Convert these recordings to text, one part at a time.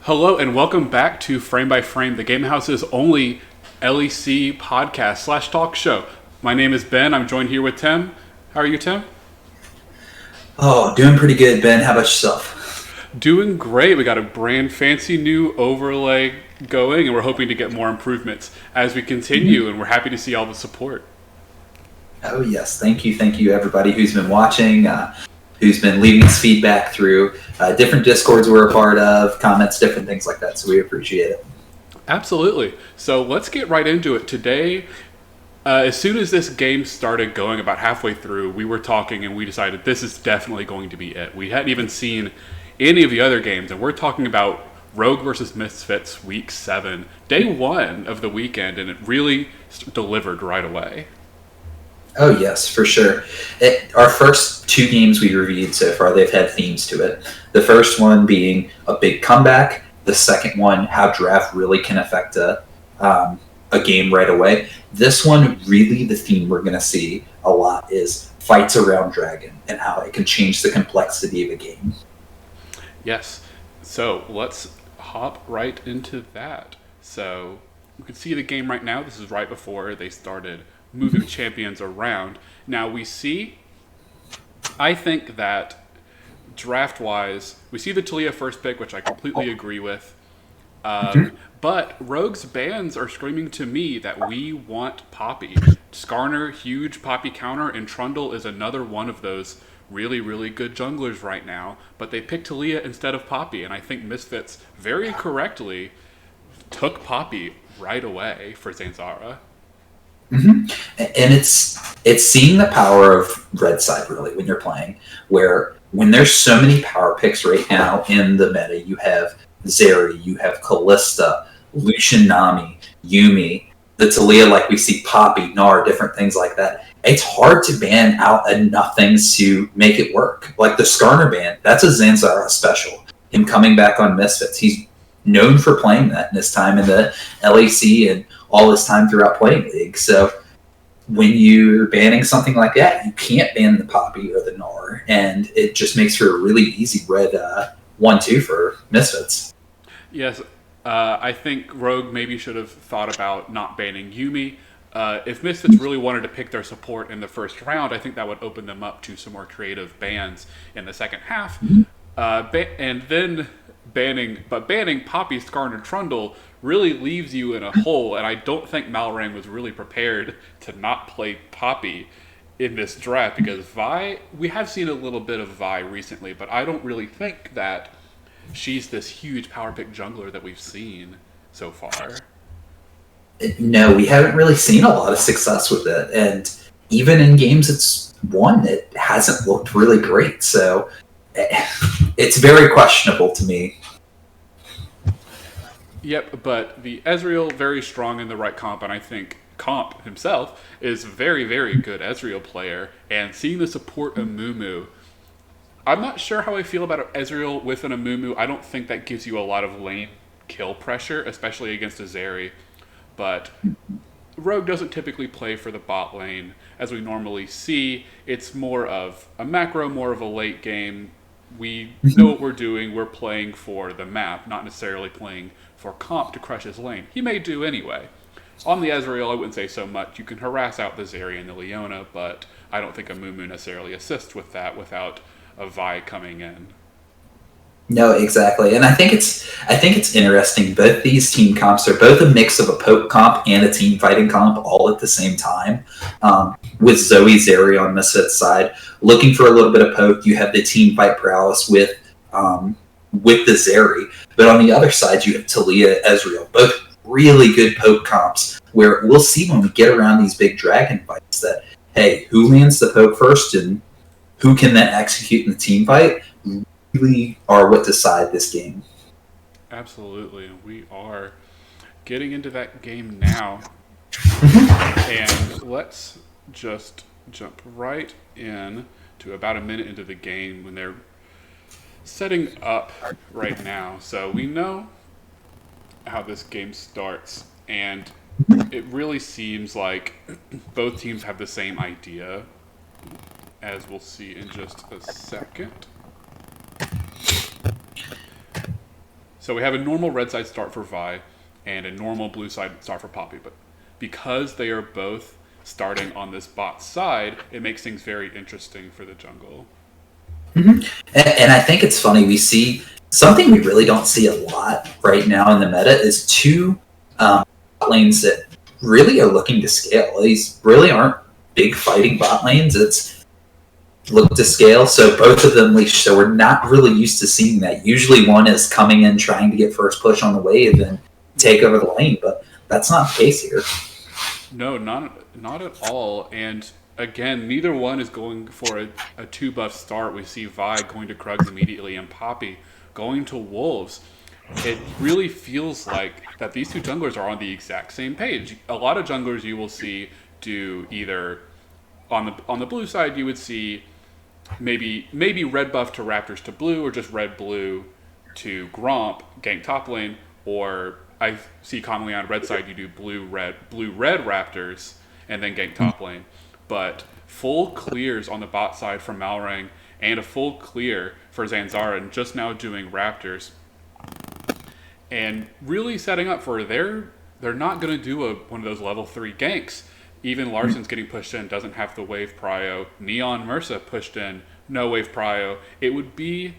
Hello and welcome back to Frame by Frame, the Game House's only LEC podcast slash talk show. My name is Ben. I'm joined here with Tim. How are you, Tim? Oh, doing pretty good, Ben. How about yourself? Doing great. We got a brand fancy new overlay going, and we're hoping to get more improvements as we continue, and we're happy to see all the support. Oh, yes. Thank you, everybody who's been watching, who's been leaving us feedback through different Discords we're a part of, comments, different things like that. So we appreciate it. Absolutely. So let's get right into it. Today, as soon as this game started going about halfway through, we were talking and we decided this is definitely going to be it. We hadn't even seen any of the other games, and we're talking about Rogue versus Misfits Week 7, Day 1 of the weekend, and it really delivered right away. Oh, yes, for sure. Our first two games we reviewed so far, they've had themes to it. The first one being a big comeback. The second one, how draft really can affect a game right away. This one, really the theme we're going to see a lot is fights around Dragon and how it can change the complexity of a game. Yes. So let's hop right into that. So you can see the game right now. This is right before they started moving champions around. Now we see, I think that draft-wise, we see the Talia first pick, which I completely agree with. But Rogue's bans are screaming to me that we want Poppy. Skarner, huge Poppy counter, and Trundle is another one of those really, really good junglers right now. But they picked Talia instead of Poppy, and I think Misfits very correctly took Poppy right away for Zanzara. Mm-hmm. And it's seeing the power of red side really when you're playing, where when there's so many power picks right now in the meta, you have Zeri, you have Kalista, Lucian Nami, Yuumi, the Talia, like we see Poppy, Gnar, different things like that. It's hard to ban out enough things to make it work. Like the Skarner ban, that's a Zanzara special. Him coming back on Misfits, he's known for playing that in his time in the LEC and all his time throughout playing League. So when you're banning something like that, you can't ban the Poppy or the Gnar, and it just makes for a really easy red 1-2 for Misfits. Yes, I think Rogue maybe should have thought about not banning Yuumi. If Misfits really wanted to pick their support in the first round, I think that would open them up to some more creative bans in the second half. And then banning Poppy, Skarner, Trundle really leaves you in a hole, and I don't think Malrang was really prepared to not play Poppy in this draft, because Vi, we have seen a little bit of Vi recently, but I don't really think that she's this huge power pick jungler that we've seen so far. No, we haven't really seen a lot of success with it, and even in games it's won, it hasn't looked really great, so it's very questionable to me. Yep, but the Ezreal, very strong in the right comp, and I think Comp himself is a very, very good Ezreal player, and seeing the support Amumu, I'm not sure how I feel about Ezreal with an Amumu. I don't think that gives you a lot of lane kill pressure, especially against a Zeri, but Rogue doesn't typically play for the bot lane as we normally see. It's more of a macro, more of a late game. We know what we're doing. We're playing for the map, not necessarily playing for Comp to crush his lane. He may do anyway. On the Ezreal, I wouldn't say so much. You can harass out the Zeri and the Leona, but I don't think a Mumu necessarily assists with that without a Vi coming in. No, exactly, and I think it's interesting. Both these team comps are both a mix of a poke comp and a team fighting comp all at the same time. With Zoe Zeri on Misfits side, looking for a little bit of poke, you have the team fight prowess with the Zeri, but on the other side you have Talia, Ezreal, both really good poke comps. Where we'll see when we get around these big dragon fights that hey, who lands the poke first and who can then execute in the team fight really are what decide this game. Absolutely. We are getting into that game now. And let's just jump right in to about a minute into the game when they're setting up right now. So we know how this game starts, and it really seems like both teams have the same idea, as we'll see in just a second. So we have a normal red side start for Vi and a normal blue side start for Poppy. But because they are both starting on this bot side, it makes things very interesting for the jungle. Mm-hmm. And I think it's funny, we see something we really don't see a lot right now in the meta is two lanes that really are looking to scale. These really aren't big fighting bot lanes. It's look to scale. So both of them leash. So we're not really used to seeing that. Usually one is coming in trying to get first push on the wave and take over the lane, but that's not the case here. No, not at all. And again, neither one is going for a 2-buff start. We see Vi going to Krugs immediately and Poppy going to Wolves. It really feels like that these two junglers are on the exact same page. A lot of junglers you will see do either on the blue side you would see maybe red buff to Raptors to blue, or just red blue to Gromp gank top lane, or I see commonly on red side you do blue red Raptors and then gank top lane. But full clears on the bot side from Malrang and a full clear for Zanzara, and just now doing Raptors, and really setting up for they're not going to do one of those level 3 ganks. Even Larson's getting pushed in, doesn't have the wave prio. Neon Mursa pushed in, no wave prio. It would be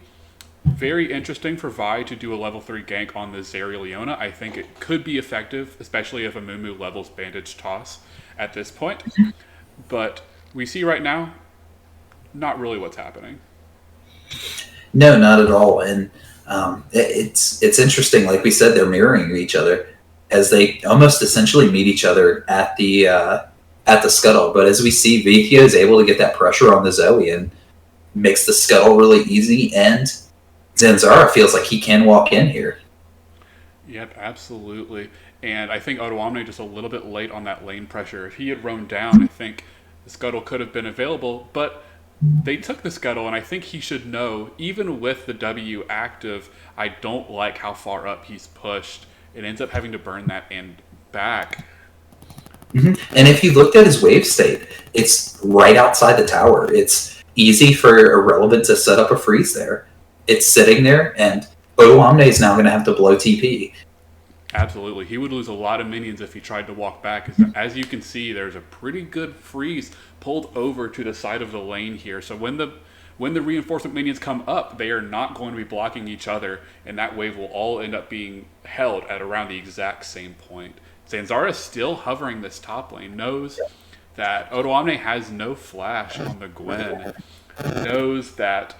very interesting for Vi to do a level 3 gank on the Zeri Leona. I think it could be effective, especially if a Mumu levels Bandage Toss at this point. But we see right now, not really what's happening. No, not at all. And it's interesting. Like we said, they're mirroring each other as they almost essentially meet each other at the scuttle. But as we see, Vithia is able to get that pressure on the Zoe and makes the scuttle really easy. And Zanzara feels like he can walk in here. Yep, absolutely. And I think Odoamne just a little bit late on that lane pressure. If he had roamed down, I think the scuttle could have been available. But they took the scuttle, and I think he should know, even with the W active, I don't like how far up he's pushed. It ends up having to burn that and back. Mm-hmm. And if you looked at his wave state, it's right outside the tower. It's easy for Irrelevant to set up a freeze there. It's sitting there, and Odoamne is now going to have to blow TP. Absolutely. He would lose a lot of minions if he tried to walk back. As you can see, there's a pretty good freeze pulled over to the side of the lane here. So when the reinforcement minions come up, they are not going to be blocking each other, and that wave will all end up being held at around the exact same point. Zanzara is still hovering this top lane, knows that Odoamne has no flash on the Gwen, knows that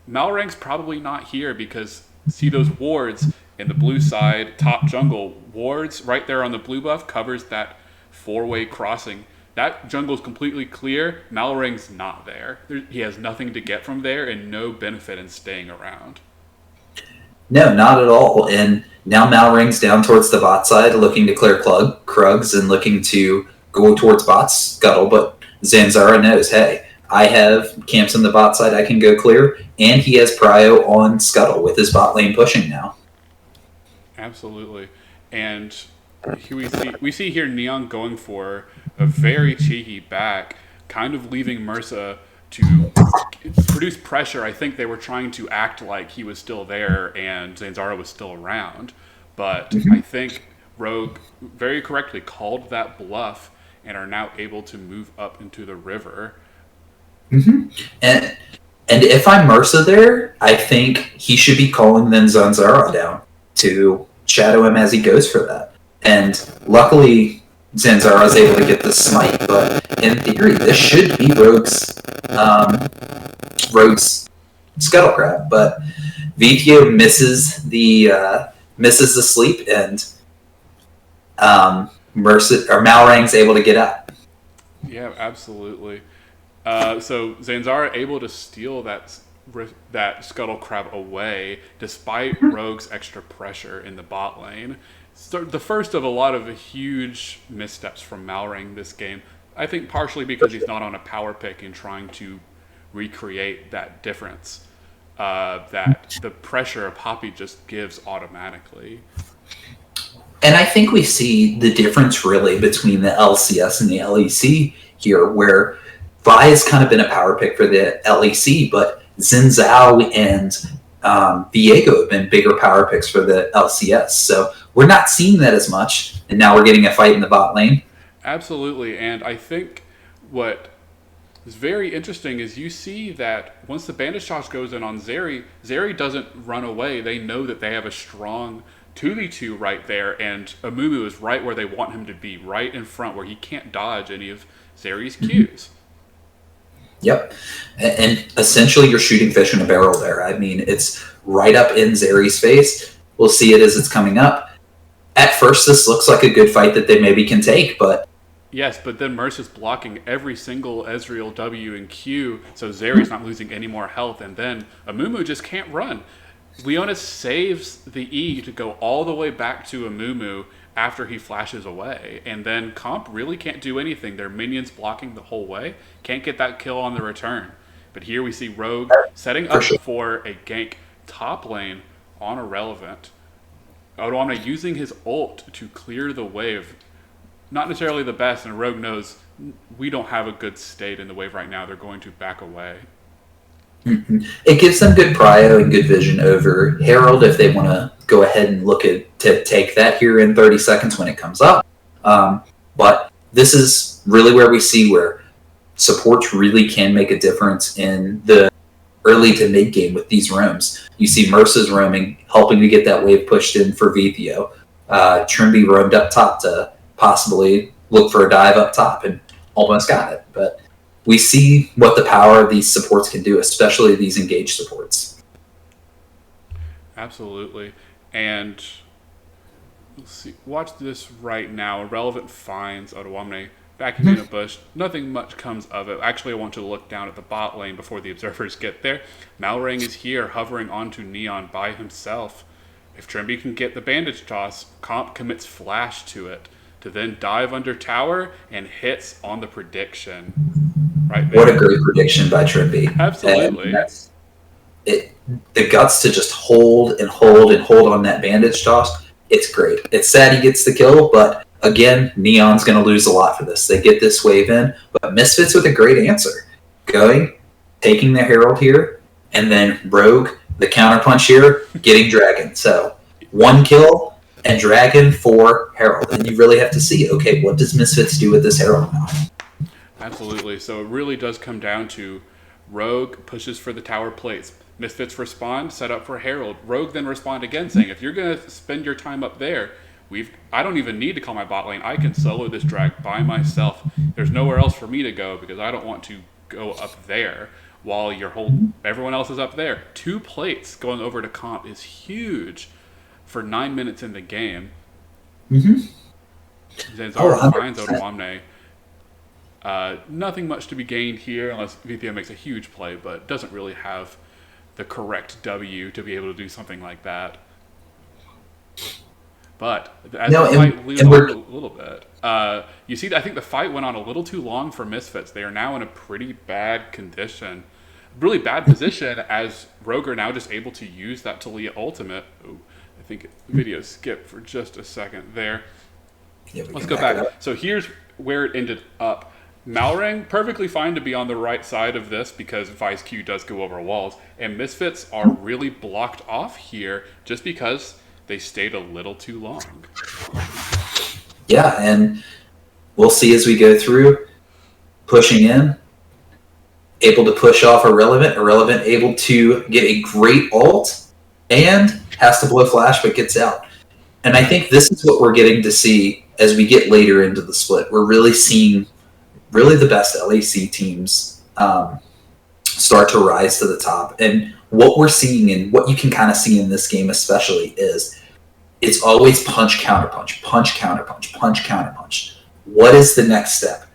Malrang's probably not here because see those wards in the blue side, top jungle, wards right there on the blue buff covers that 4-way crossing. That jungle's completely clear. Malrang's not there. He has nothing to get from there and no benefit in staying around. No, not at all. And now Malrang's down towards the bot side, looking to clear Krugs and looking to go towards bot scuttle. But Zanzara knows, hey, I have camps on the bot side I can go clear, and he has prio on scuttle with his bot lane pushing now. Absolutely. And we see here Neon going for a very cheeky back, kind of leaving Mursa to produce pressure. I think they were trying to act like he was still there and Zanzara was still around. But I think Rogue very correctly called that bluff and are now able to move up into the river. Mm-hmm. And if I'm Mursa there, I think he should be calling then Zanzara down to shadow him as he goes for that. And luckily, Zanzara is able to get the smite, but in theory, this should be Rogue's Scuttle Crab. But Vithio misses the sleep, and Malrang's able to get out. Yeah, absolutely. So Zanzara able to steal that Scuttle Crab away despite Rogue's extra pressure in the bot lane. So the first of a lot of huge missteps from Malrang this game. I think partially because he's not on a power pick and trying to recreate that difference that the pressure of Poppy just gives automatically. And I think we see the difference really between the LCS and the LEC here, where Vi has kind of been a power pick for the LEC, but Xin Zhao and Viego have been bigger power picks for the LCS. So we're not seeing that as much, and now we're getting a fight in the bot lane. Absolutely, and I think what is very interesting is you see that once the bandage toss goes in on Zeri, Zeri doesn't run away. They know that they have a strong 2v2 right there, and Amumu is right where they want him to be, right in front where he can't dodge any of Zeri's Qs. Yep. And essentially you're shooting fish in a barrel there. I mean, it's right up in Zeri's face. We'll see it as it's coming up. At first, this looks like a good fight that they maybe can take, but... Yes, but then Merce is blocking every single Ezreal W and Q, so Zeri's not losing any more health, and then Amumu just can't run. Leona saves the E to go all the way back to Amumu after he flashes away, and then Comp really can't do anything. Their minions blocking the whole way, can't get that kill on the return. But here we see Rogue setting up for a gank top lane on Irrelevant. Odoamne using his ult to clear the wave. Not necessarily the best, and Rogue knows we don't have a good state in the wave right now. They're going to back away. Mm-hmm. It gives them good prio and good vision over Herald if they want to go ahead and look at to take that here in 30 seconds when it comes up. But this is really where we see where supports really can make a difference in the early to mid game with these roams. You see Merce's roaming, helping to get that wave pushed in for Vethio. Trimby roamed up top to possibly look for a dive up top and almost got it. But we see what the power of these supports can do, especially these engaged supports. Absolutely. And let's see, watch this right now. Irrelevant finds Odoamne backing in a bush. Nothing much comes of it. Actually, I want to look down at the bot lane before the observers get there. Malrang is here, hovering onto Neon by himself. If Trimby can get the bandage toss, Comp commits flash to it to then dive under tower and hits on the prediction. Right there. What a great prediction by Trimby. Absolutely. The guts to just hold and hold and hold on that bandage toss, it's great. It's sad he gets the kill, but again, Neon's going to lose a lot for this. They get this wave in, but Misfits with a great answer. Going, taking the Herald here, and then Rogue, the counterpunch here, getting Dragon. So, one kill and Dragon for Herald. And you really have to see, okay, what does Misfits do with this Herald now? Absolutely. So it really does come down to Rogue pushes for the tower plates. Misfits respond, set up for Herald. Rogue then respond again, saying, if you're going to spend your time up there, I don't even need to call my bot lane. I can solo this drag by myself. There's nowhere else for me to go because I don't want to go up there while everyone else is up there. 2 plates going over to Comp is huge for 9 minutes in the game. Mm-hmm. Zanzara finds Odoamne. Nothing much to be gained here unless Vethio makes a huge play, but doesn't really have the correct W to be able to do something like that. But as the fight leads on a little bit, you see, I think the fight went on a little too long for Misfits. They are now in a pretty bad condition, really bad position, as Rogue are now just able to use that Talia ultimate. Ooh, I think the video skipped for just a second there. Yeah, let's go back. So here's where it ended up. Malrang, perfectly fine to be on the right side of this because Vice Q does go over walls. And Misfits are really blocked off here just because they stayed a little too long. Yeah, and we'll see as we go through. Pushing in, able to push off Irrelevant. Irrelevant able to get a great ult and has to blow flash but gets out. And I think this is what we're getting to see as we get later into the split. We're really seeing the best LAC teams start to rise to the top. And what we're seeing and what you can kind of see in this game especially is it's always punch, counterpunch, punch, counterpunch, punch, counterpunch. What is the next step?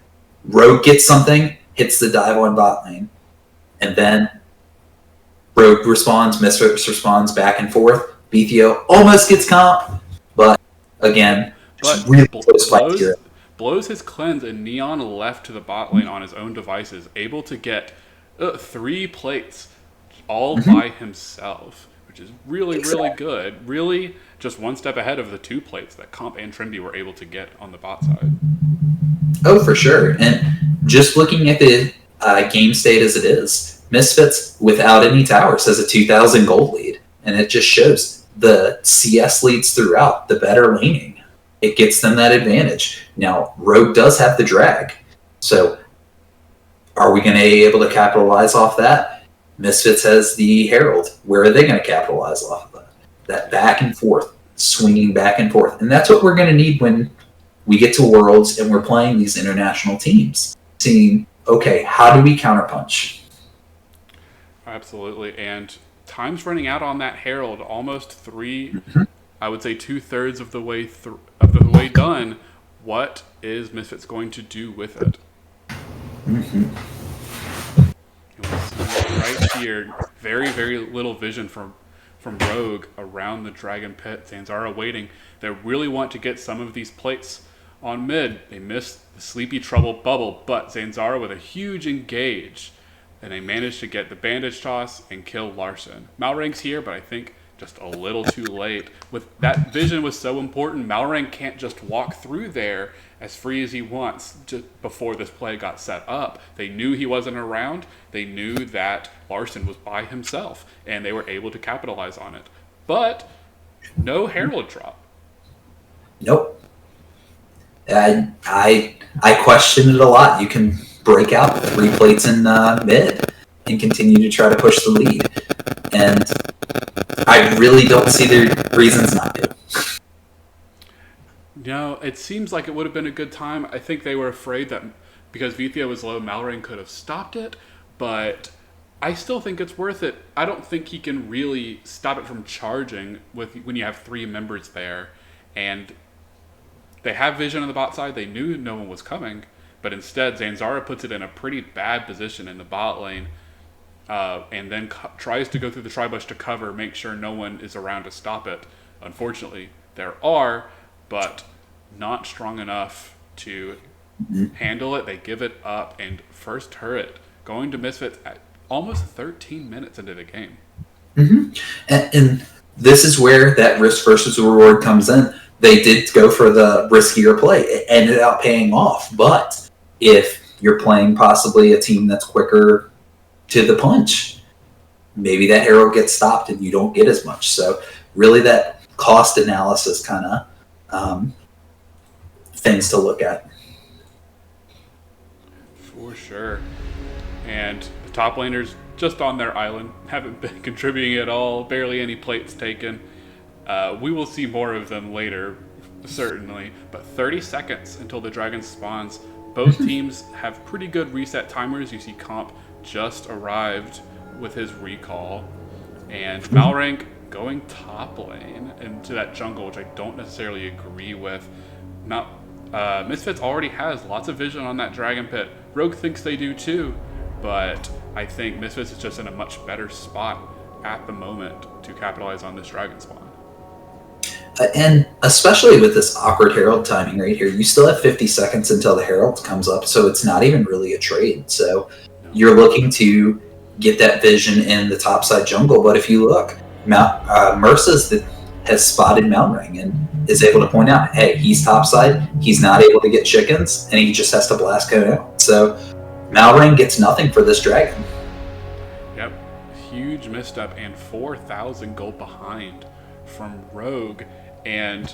Rogue gets something, hits the dive on bot lane, and then Rogue responds, Misfits responds back and forth. Vethio almost gets comp, but again, really close fight here. Blows his cleanse, and Neon left to the bot lane on his own devices, able to get 3 plates all by himself, which is really, really good. Really just one step ahead of the 2 plates that Comp and Trimby were able to get on the bot side. Oh, for sure. And just looking at the game state as it is, Misfits, without any towers, has a 2,000 gold lead. And it just shows the CS leads throughout, the better laning. It gets them that advantage. Now, Rogue does have the drag. So are we going to be able to capitalize off that? Misfits has the Herald. Where are they going to capitalize off of that? That back and forth, swinging back and forth. And that's what we're going to need when we get to Worlds and we're playing these international teams. Seeing, okay, how do we counterpunch? Absolutely. And time's running out on that Herald. Almost three, I would say 2/3 of the way done. What is Misfits going to do with it? Right here, very, very little vision from Rogue around the Dragon Pit. Zanzara waiting. They really want to get some of these plates on mid. They missed the Sleepy Trouble bubble, but Zanzara with a huge engage. And they managed to get the bandage toss and kill Larson. Malrang's here, but I think just a little too late. With that vision was so important, Malrang can't just walk through there as free as he wants just before this play got set up. They knew he wasn't around. They knew that Larson was by himself, and they were able to capitalize on it. But no Herald drop. Nope. I question it a lot. You can break out 3 plates in mid and continue to try to push the lead. And I really don't see the reasons not to. No, it seems like it would have been a good time. I think they were afraid that because Vithia was low, Malrang could have stopped it, but I still think it's worth it. I don't think he can really stop it from charging when you have 3 members there, and they have vision on the bot side. They knew no one was coming, but instead Zanzara puts it in a pretty bad position in the bot lane, and then tries to go through the tri-bush to cover, make sure no one is around to stop it. Unfortunately, there are, but not strong enough to handle it. They give it up, and first turret going to Misfits at almost 13 minutes into the game. And this is where that risk versus reward comes in. They did go for the riskier play. It ended up paying off. But if you're playing possibly a team that's quicker to the punch, maybe that arrow gets stopped and you don't get as much. So really that cost analysis kind of things to look at. For sure. And the top laners just on their island, haven't been contributing at all, barely any plates taken. We will see more of them later, certainly, but 30 seconds until the dragon spawns. Both teams have pretty good reset timers. You see Comp just arrived with his recall, and Malrang going top lane into that jungle, which I don't necessarily agree with. Misfits already has lots of vision on that dragon pit. Rogue thinks they do too, but I think Misfits is just in a much better spot at the moment to capitalize on this dragon spawn. And especially with this awkward Herald timing right here, you still have 50 seconds until the Herald comes up, so it's not even really a trade. So you're looking to get that vision in the topside jungle, but if you look, Mursa has spotted Malrang and is able to point out, hey, he's topside, he's not able to get chickens, and he just has to blast code out. So Malrang gets nothing for this dragon. Yep, huge misstep and 4,000 gold behind from Rogue, and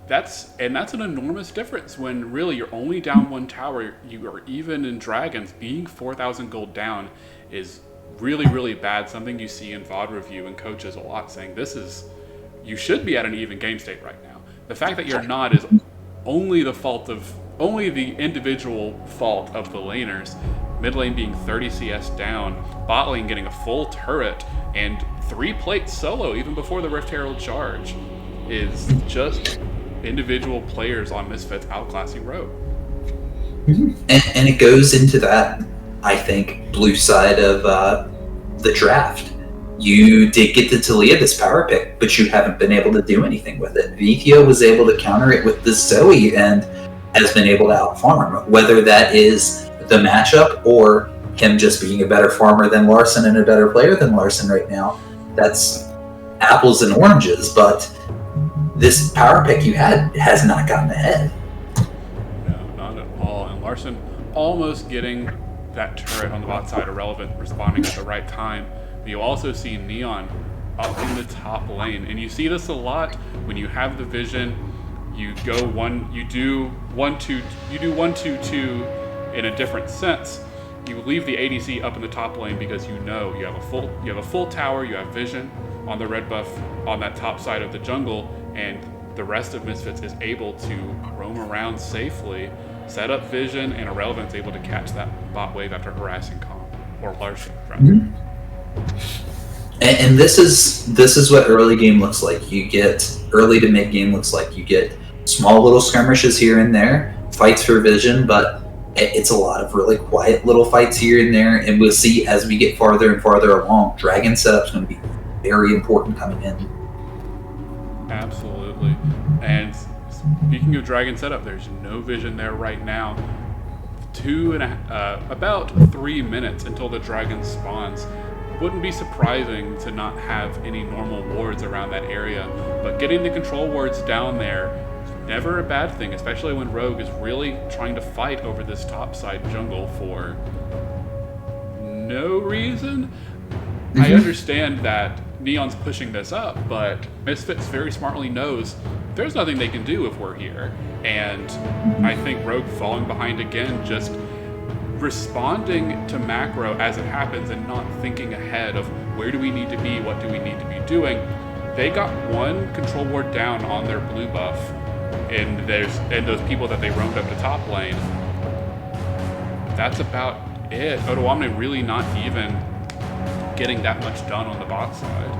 that's an enormous difference when really you're only down 1 tower. You are even in dragons. Being 4,000 gold down is really, really bad. Something you see in VOD review and coaches a lot saying you should be at an even game state right now. The fact that you're not is only the individual fault of the laners. Mid lane being 30 CS down, bot lane getting a full turret, and 3 plates solo even before the Rift Herald charge is just individual players on Misfits outclassing Rogue. And it goes into that, I think, blue side of the draft. You did get the Talia this power pick, but you haven't been able to do anything with it. Vithia was able to counter it with the Zoe and has been able to outfarm. Whether that is the matchup or him just being a better farmer than Larson and a better player than Larson right now, that's apples and oranges, but this power pick you had has not gotten ahead. No, not at all. And Larson almost getting that turret on the bot side irrelevant, responding at the right time. But you also see Neon up in the top lane. And you see this a lot when you have the vision. You do 1-2-2 in a different sense. You leave the ADC up in the top lane because you know you have a full tower, you have vision on the red buff on that top side of the jungle, and the rest of Misfits is able to roam around safely, set up vision, and Irrelevant's able to catch that bot wave after harassing Comp, or Larson, rather. Mm-hmm. And this is what early game looks like. You get early to mid game looks like. You get small little skirmishes here and there, fights for vision, but it's a lot of really quiet little fights here and there. And we'll see as we get farther and farther along, Dragon setup's going to be very important coming in. Absolutely. And speaking of Dragon setup, there's no vision there right now. About 3 minutes until the Dragon spawns. Wouldn't be surprising to not have any normal wards around that area, but getting the control wards down there is never a bad thing, especially when Rogue is really trying to fight over this topside jungle for no reason. Mm-hmm. I understand that Neon's pushing this up, but Misfits very smartly knows there's nothing they can do if we're here, and I think Rogue falling behind again, just responding to macro as it happens and not thinking ahead of where do we need to be, what do we need to be doing. They got one control ward down on their blue buff, and those people that they roamed up to top lane. That's about it. Odoamne really not even getting that much done on the bot side.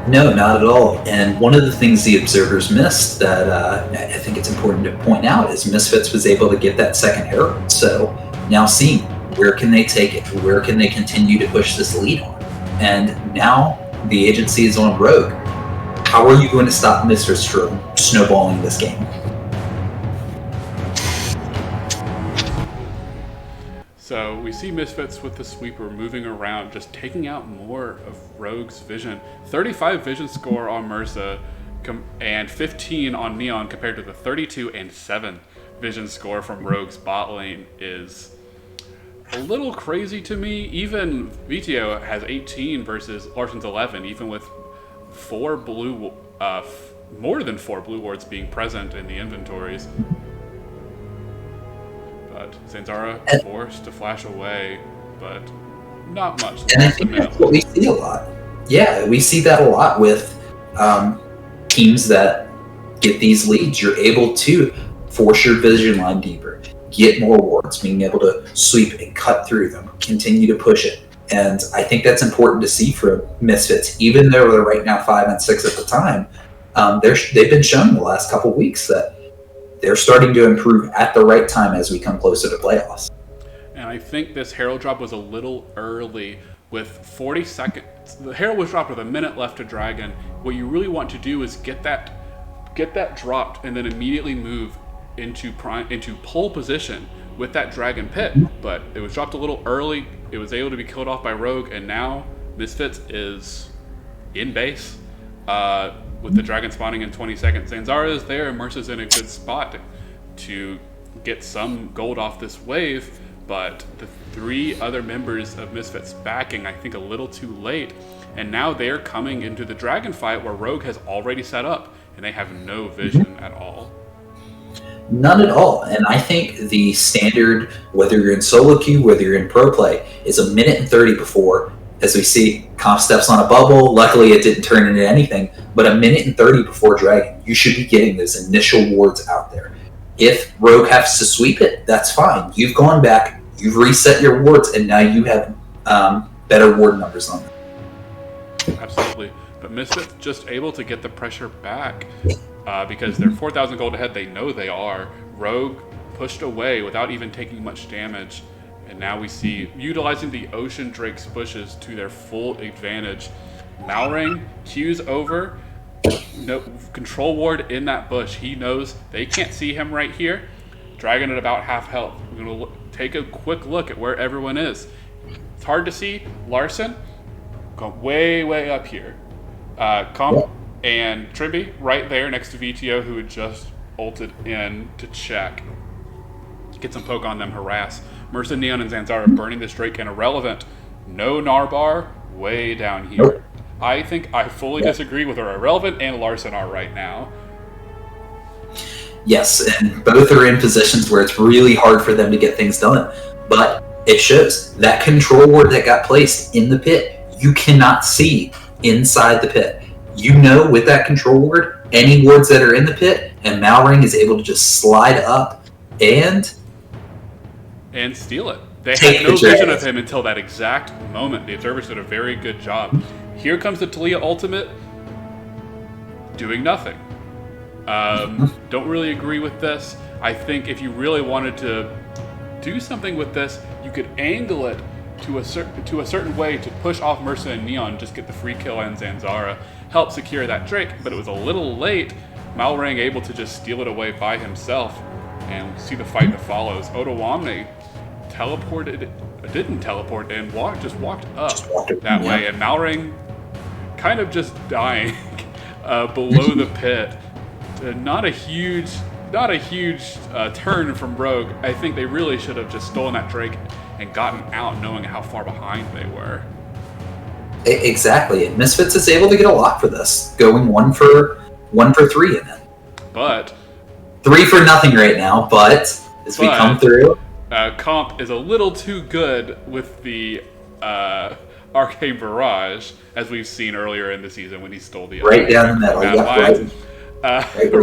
No, not at all. And one of the things the observers missed that I think it's important to point out is Misfits was able to get that second Herald. So now seeing where can they take it? Where can they continue to push this lead on? And now the agency is on Rogue. How are you going to stop Misfits from snowballing this game? So we see Misfits with the sweeper moving around, just taking out more of Rogue's vision. 35 vision score on Mersa and 15 on Neon compared to the 32 and 7 vision score from Rogue's bot lane is a little crazy to me. Even VTO has 18 versus Larson's 11, even with more than 4 blue wards being present in the inventories. But Zanzara forced to flash away, but not much. And I think that's what we see a lot. Yeah, we see that a lot with teams that get these leads. You're able to force your vision line deeper, get more wards, being able to sweep and cut through them, continue to push it. And I think that's important to see from Misfits, even though they're right now 5 and 6 at the time. They've been shown the last couple weeks that they're starting to improve at the right time as we come closer to playoffs. And I think this Herald drop was a little early with 40 seconds. The Herald was dropped with a minute left to Dragon. What you really want to do is get that dropped and then immediately move into pole position with that Dragon pit. But it was dropped a little early. It was able to be killed off by Rogue, and now Misfits is in base. With the Dragon spawning in 20 seconds. Zanzara is there, and Mercer's in a good spot to get some gold off this wave, but the 3 other members of Misfits backing, I think, a little too late, and now they're coming into the Dragon fight where Rogue has already set up, and they have no vision at all. None at all. And I think the standard, whether you're in solo queue, whether you're in pro play, is a minute and 30 before. As we see, Comp steps on a bubble. Luckily, it didn't turn into anything. But a minute and 30 before Dragon, you should be getting those initial wards out there. If Rogue has to sweep it, that's fine. You've gone back, you've reset your wards, and now you have better ward numbers on them. Absolutely. But Misfits just able to get the pressure back because they're 4,000 gold ahead. They know they are. Rogue pushed away without even taking much damage. And now we see utilizing the Ocean Drake's bushes to their full advantage. Malrang cues over, no control ward in that bush. He knows they can't see him right here. Dragon at about half health. We're going to take a quick look at where everyone is. It's hard to see. Larson, go way up here. Comp and Trimby right there next to VTO, who had just ulted in to check. Get some poke on them, harass. Mercer, Neon, and Zanzara burning this Drake and Irrelevant. No Narbar way down here. Nope. I think I fully disagree with where Irrelevant and Larson are right now. Yes, and both are in positions where it's really hard for them to get things done. But it shows that control ward that got placed in the pit, you cannot see inside the pit. You know with that control ward, any wards that are in the pit, and Malring is able to just slide up and steal it. They had no vision of him until that exact moment. The observers did a very good job. Here comes the Talia ultimate, doing nothing. Don't really agree with this. I think if you really wanted to do something with this, you could angle it to a certain way to push off Mercy and Neon, just get the free kill and Zanzara, help secure that Drake, but it was a little late. Malrang able to just steal it away by himself, and we see the fight that follows. Otawamne didn't teleport in, just walked up that way, and Malrang kind of just dying below the pit. Not a huge turn from Rogue. I think they really should have just stolen that Drake and gotten out knowing how far behind they were. Exactly, and Misfits is able to get a lot for this, going 1 for 3 in it. But 3 for nothing right now, but as we come through, Comp is a little too good with the Arcane Barrage, as we've seen earlier in the season when he stole the right down the middle,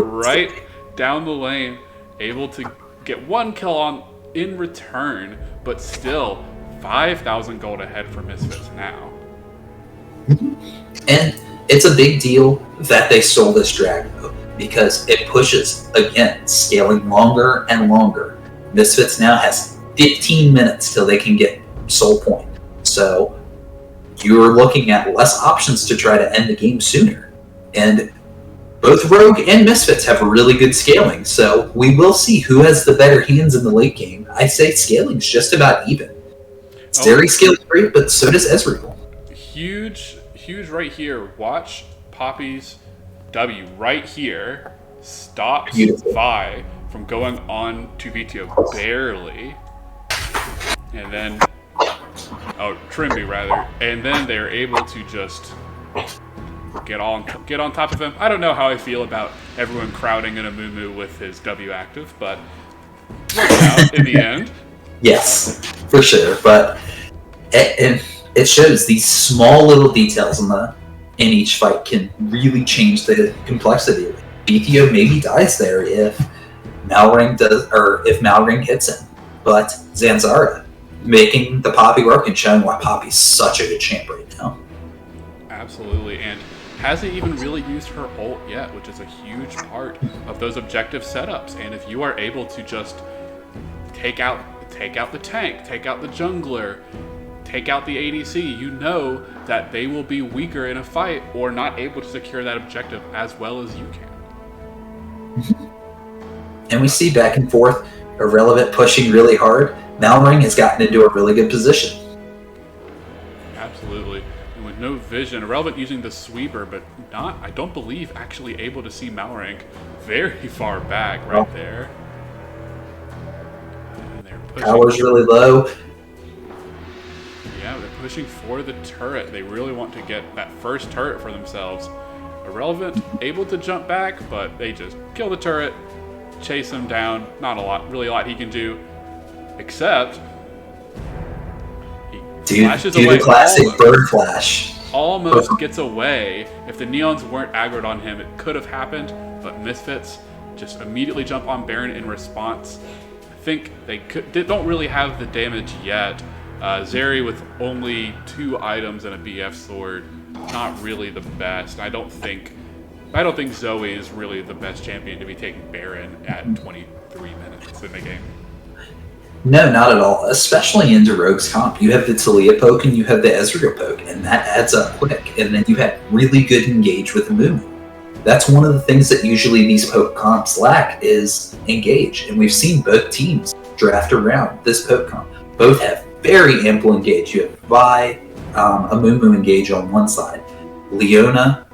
right down the lane, able to get 1 kill in return, but still 5,000 gold ahead for Misfits now. And it's a big deal that they stole this drag, though, because it pushes, again, scaling longer and longer. Misfits now has 15 minutes till they can get soul point. So you're looking at less options to try to end the game sooner. And both Rogue and Misfits have really good scaling, so we will see who has the better hands in the late game. I say scaling's just about even. Zeri scales great, but so does Ezreal. Huge right here. Watch Poppy's W right here. Stops Vi from going on to VTO barely. And then, Trimby rather. And then they're able to just get on top of him. I don't know how I feel about everyone crowding in a Moo with his W active, but worked out in the end. Yes, for sure. But it shows these small little details in each fight can really change the complexity of it. BTO maybe dies there if Malring hits him. But Zanzara making the Poppy work and showing why Poppy's such a good champ right now. Absolutely, and hasn't even really used her ult yet, which is a huge part of those objective setups. And if you are able to just take out the tank, take out the jungler, take out the ADC, you know that they will be weaker in a fight or not able to secure that objective as well as you can. And we see back and forth, Irrelevant pushing really hard. Malring has gotten into a really good position. Absolutely. And with no vision, Irrelevant using the sweeper, but not, I don't believe, actually able to see Malring very far back right there. And they're pushing. Power's really low. Yeah, they're pushing for the turret. They really want to get that first turret for themselves. Irrelevant, able to jump back, but they just kill the turret, chase him down. Not a lot he can do, except he flashes away. The classic bird flash. Almost gets away. If the Neons weren't aggroed on him, it could have happened, but Misfits just immediately jump on Baron in response. I think they don't really have the damage yet. Zeri with only 2 items and a BF sword, not really the best. I don't think Zoe is really the best champion to be taking Baron at 23 minutes in the game. No, not at all. Especially into Rogue's comp. You have the Talia poke and you have the Ezreal poke, and that adds up quick. And then you have really good engage with the Moo. That's one of the things that usually these poke comps lack is engage. And we've seen both teams draft around this poke comp. Both have very ample engage. You have Vi, a Moo engage on one side, Leona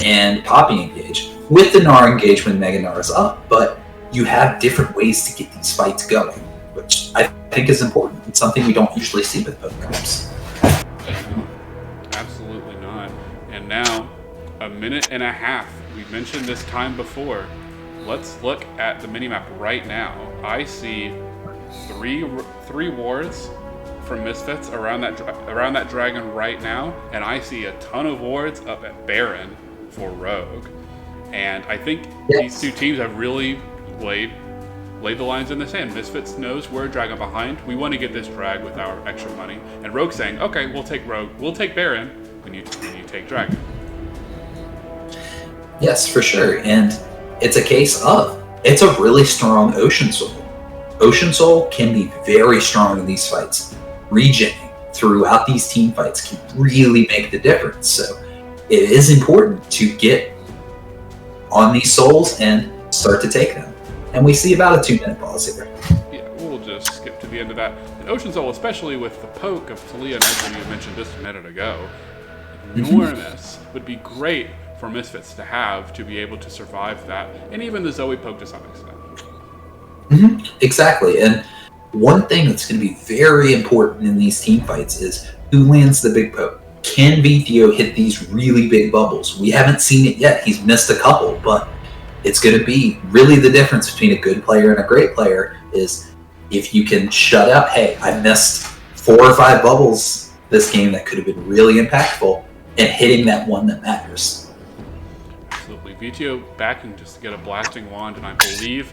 and Poppy engage, with the Gnar engage when Mega Gnar is up, but you have different ways to get these fights going, which I think is important. It's something we don't usually see with poke comps. Absolutely not. And a minute and a half. We mentioned this time before. Let's look at the minimap right now. I see three wards from Misfits around that dragon right now, and I see a ton of wards up at Baron for Rogue. And I think these two teams have really laid the lines in the sand. Misfits knows we're a dragon behind. We want to get this drag with our extra money. And Rogue saying, okay, we'll take Rogue. We'll take Baron when you take dragon. Yes, for sure. And it's a case of, it's a really strong Ocean Soul. Ocean Soul can be very strong in these fights. Regenning throughout these team fights can really make the difference. So it is important to get on these souls and start to take them. And we see about a 2-minute pause here. Yeah, we'll just skip to the end of that. And Ocean Soul, especially with the poke of Talia and Ezra, you mentioned just a minute ago, enormous. Would be great for Misfits to have to be able to survive that, and even the Zoe poke to some extent. Exactly. And one thing that's going to be very important in these team fights is who lands the big poke. Can VTO hit these really big bubbles? We haven't seen it yet. He's missed a couple, but it's going to be really the difference between a good player and a great player is if you can shut up, hey, I missed 4 or 5 bubbles this game that could have been really impactful, and hitting that one that matters. Absolutely. VTO backing just to get a blasting wand, and I believe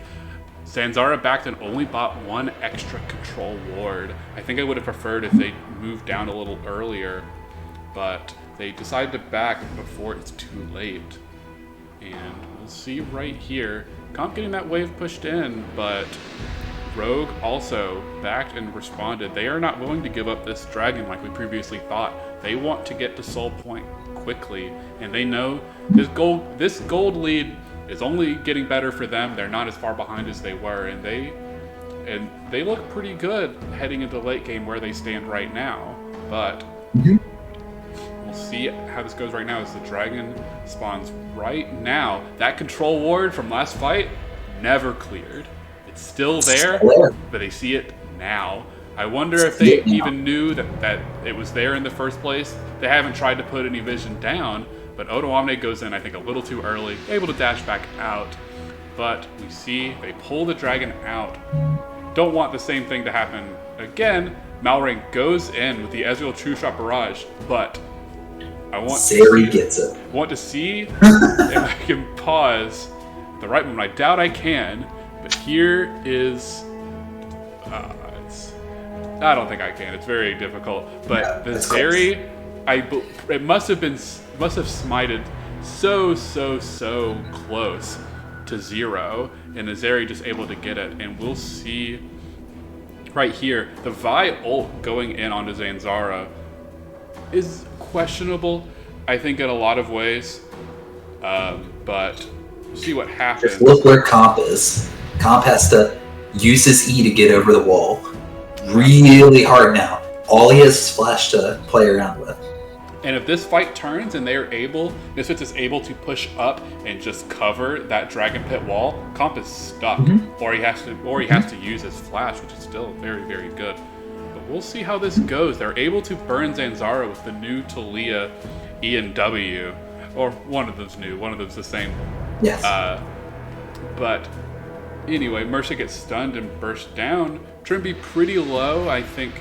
Zanzara backed and only bought 1 extra control ward. I think I would have preferred if they moved down a little earlier, but they decided to back before it's too late. And we'll see right here, Comp getting that wave pushed in, but Rogue also backed and responded. They are not willing to give up this dragon like we previously thought. They want to get to Soul Point quickly, and they know this gold lead is only getting better for them. They're not as far behind as they were, and they look pretty good heading into the late game where they stand right now. But we'll see how this goes right now as the dragon spawns right now. That control ward from last fight never cleared. It's still there, but they see it now. I wonder if they even knew that it was there in the first place. They haven't tried to put any vision down, but Odoamne goes in, I think, a little too early, able to dash back out. But we see they pull the dragon out. Don't want the same thing to happen again. Malrain goes in with the Ezreal True Shot Barrage, but I want to see if I can pause at the right moment. I doubt I can, but here is... I don't think I can. It's very difficult. But the Zeri, it must have smited so close to 0, and the Zeri just able to get it. And we'll see right here, the Vi ult going in onto Zanzara is questionable, I think, in a lot of ways. But we'll see what happens. Just look where Comp is. Comp has to use his E to get over the wall. Really hard now. All he has is Splash to play around with. And if this fight turns and Misfits is able to push up and just cover that Dragon Pit wall, Comp is stuck. Or he has to use his flash, which is still very, very good. But we'll see how this goes. They're able to burn Zanzara with the new Talia E and W. Or one of them's new, one of them's the same. Yes. But anyway, Mercy gets stunned and burst down. Trimby pretty low, I think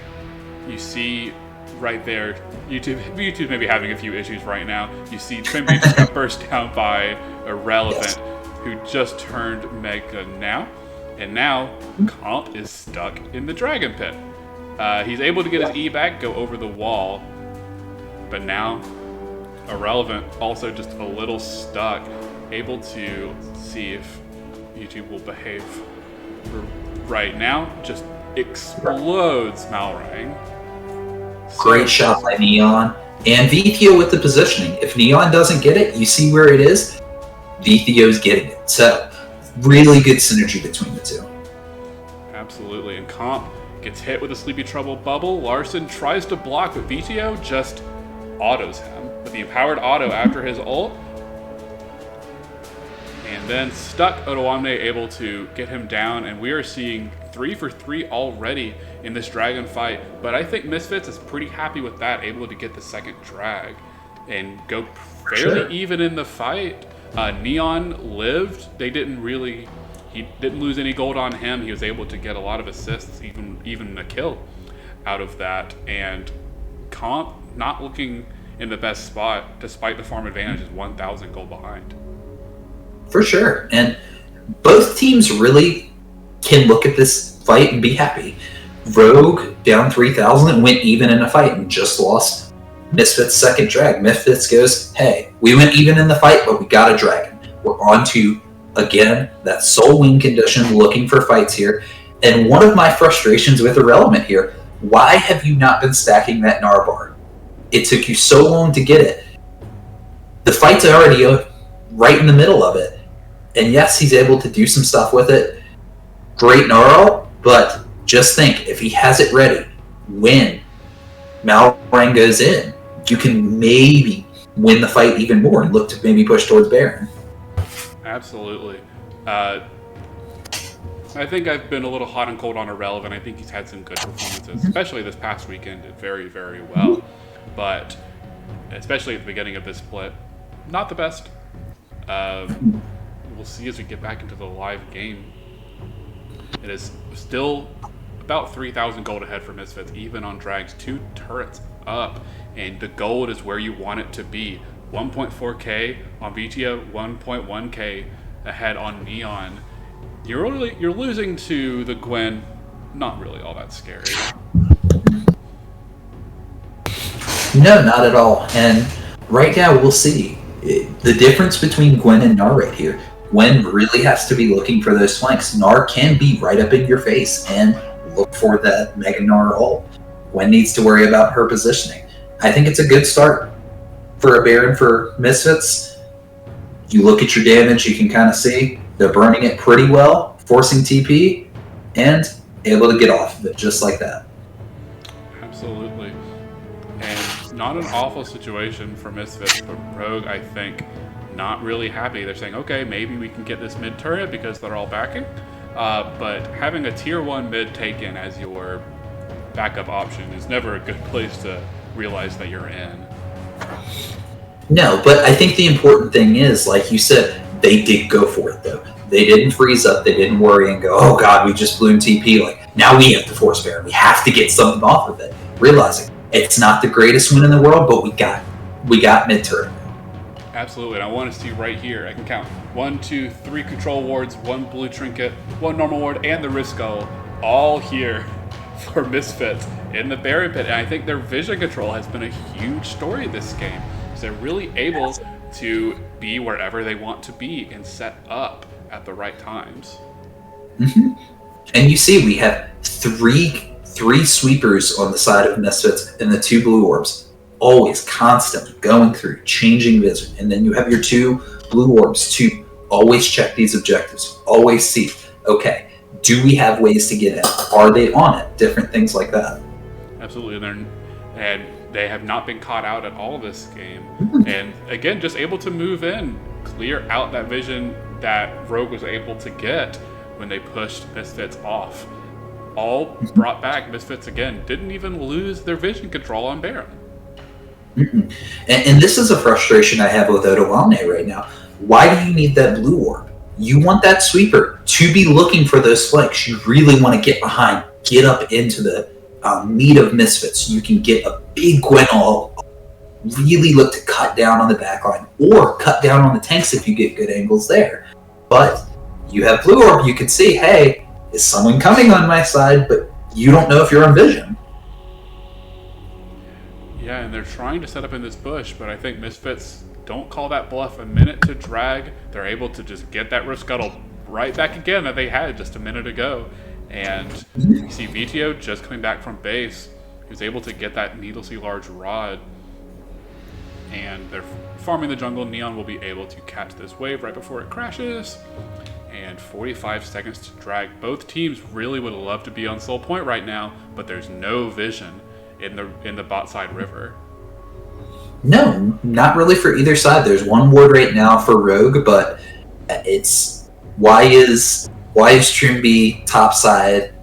you see right there. YouTube may be having a few issues right now. You see Trimby just got burst down by Irrelevant, who just turned Mega now. And now Comp is stuck in the Dragon Pit. He's able to get his E back, go over the wall. But now Irrelevant also just a little stuck. Able to see if YouTube will behave right now. Just explodes Malrain. Great shot by Neon. And VTO with the positioning. If Neon doesn't get it, you see where it is, VTO's getting it. So, really good synergy between the two. Absolutely. And Comp gets hit with a Sleepy Trouble bubble. Larson tries to block, but VTO just autos him with the empowered auto after his ult. And then stuck Odoamne able to get him down, and we are seeing 3 for 3 already in this dragon fight. But I think Misfits is pretty happy with that, able to get the second drag. and go fairly even in the fight. Neon lived. He didn't lose any gold on him. He was able to get a lot of assists, even a kill out of that. And Comp not looking in the best spot, despite the farm advantage, is 1,000 gold behind. For sure. And both teams really can look at this fight and be happy. Rogue down 3,000 and went even in a fight and just lost Misfits' second drag. Misfits goes, hey, we went even in the fight, but we got a dragon. We're on to, again, that soul win condition, looking for fights here. And one of my frustrations with Irrelevant here, why have you not been stacking that Gnar bar? It took you so long to get it. The fight's already right in the middle of it. And yes, he's able to do some stuff with it. Great Gnarl, but just think, if he has it ready, when Malrang goes in, you can maybe win the fight even more and look to maybe push towards Baron. Absolutely. I think I've been a little hot and cold on Irrelevant. I think he's had some good performances, especially this past weekend, did very, very well. But especially at the beginning of this split, not the best. We'll see as we get back into the live game. It is still about 3,000 gold ahead for Misfits, even on drags. 2 turrets up, and the gold is where you want it to be. 1.4k on VTO, 1.1k ahead on Neon. You're losing to the Gwen. Not really all that scary. No, not at all. And right now we'll see the difference between Gwen and Gnar right here. Gwen really has to be looking for those flanks. Gnar can be right up in your face and look for that Mega Gnar ult. Gwen needs to worry about her positioning. I think it's a good start for a Baron for Misfits. You look at your damage, you can kind of see they're burning it pretty well, forcing TP, and able to get off of it just like that. Absolutely. And not an awful situation for Misfits, but Rogue, I think, not really happy. They're saying, okay, maybe we can get this mid turret because they're all backing. But having a tier 1 mid taken as your backup option is never a good place to realize that you're in. No, but I think the important thing is, like you said, they did go for it though. They didn't freeze up, they didn't worry and go, oh god, we just blew in TP, like now we have to force Baron. We have to get something off of it. Realizing it's not the greatest win in the world, but we got mid turret. Absolutely, and I want to see right here, I can count 1, 2, 3 control wards, 1 blue trinket, 1 normal ward, and the risk skull, all here for Misfits in the Baron pit. And I think their vision control has been a huge story this game. So they're really able to be wherever they want to be and set up at the right times. Mm-hmm. And you see, we have three sweepers on the side of Misfits and the 2 blue orbs, always constantly going through, changing vision. And then you have your 2 blue orbs to always check these objectives, always see, okay, do we have ways to get in? Are they on it? Different things like that. Absolutely, and they have not been caught out at all this game. And again, just able to move in, clear out that vision that Rogue was able to get when they pushed Misfits off. All brought back. Misfits, again, didn't even lose their vision control on Baron. And this is a frustration I have with Odoamne right now. Why do you need that blue orb? You want that sweeper to be looking for those flanks. You really want to get behind, get up into the meat of Misfits. You can get a big Gwen ult, really look to cut down on the backline, or cut down on the tanks if you get good angles there. But you have blue orb, you can see, hey, is someone coming on my side? But you don't know if you're on vision. Yeah, and they're trying to set up in this bush, but I think Misfits don't call that bluff. A minute to drag, they're able to just get that Rift Scuttle right back again that they had just a minute ago. And you see VTO just coming back from base. He was able to get that needlessly large rod. And they're farming the jungle. Neon will be able to catch this wave right before it crashes. And 45 seconds to drag. Both teams really would love to be on Soul Point right now, but there's no vision in the bot side river. No, not really for either side. There's 1 ward right now for Rogue, but it's why is Trimby topside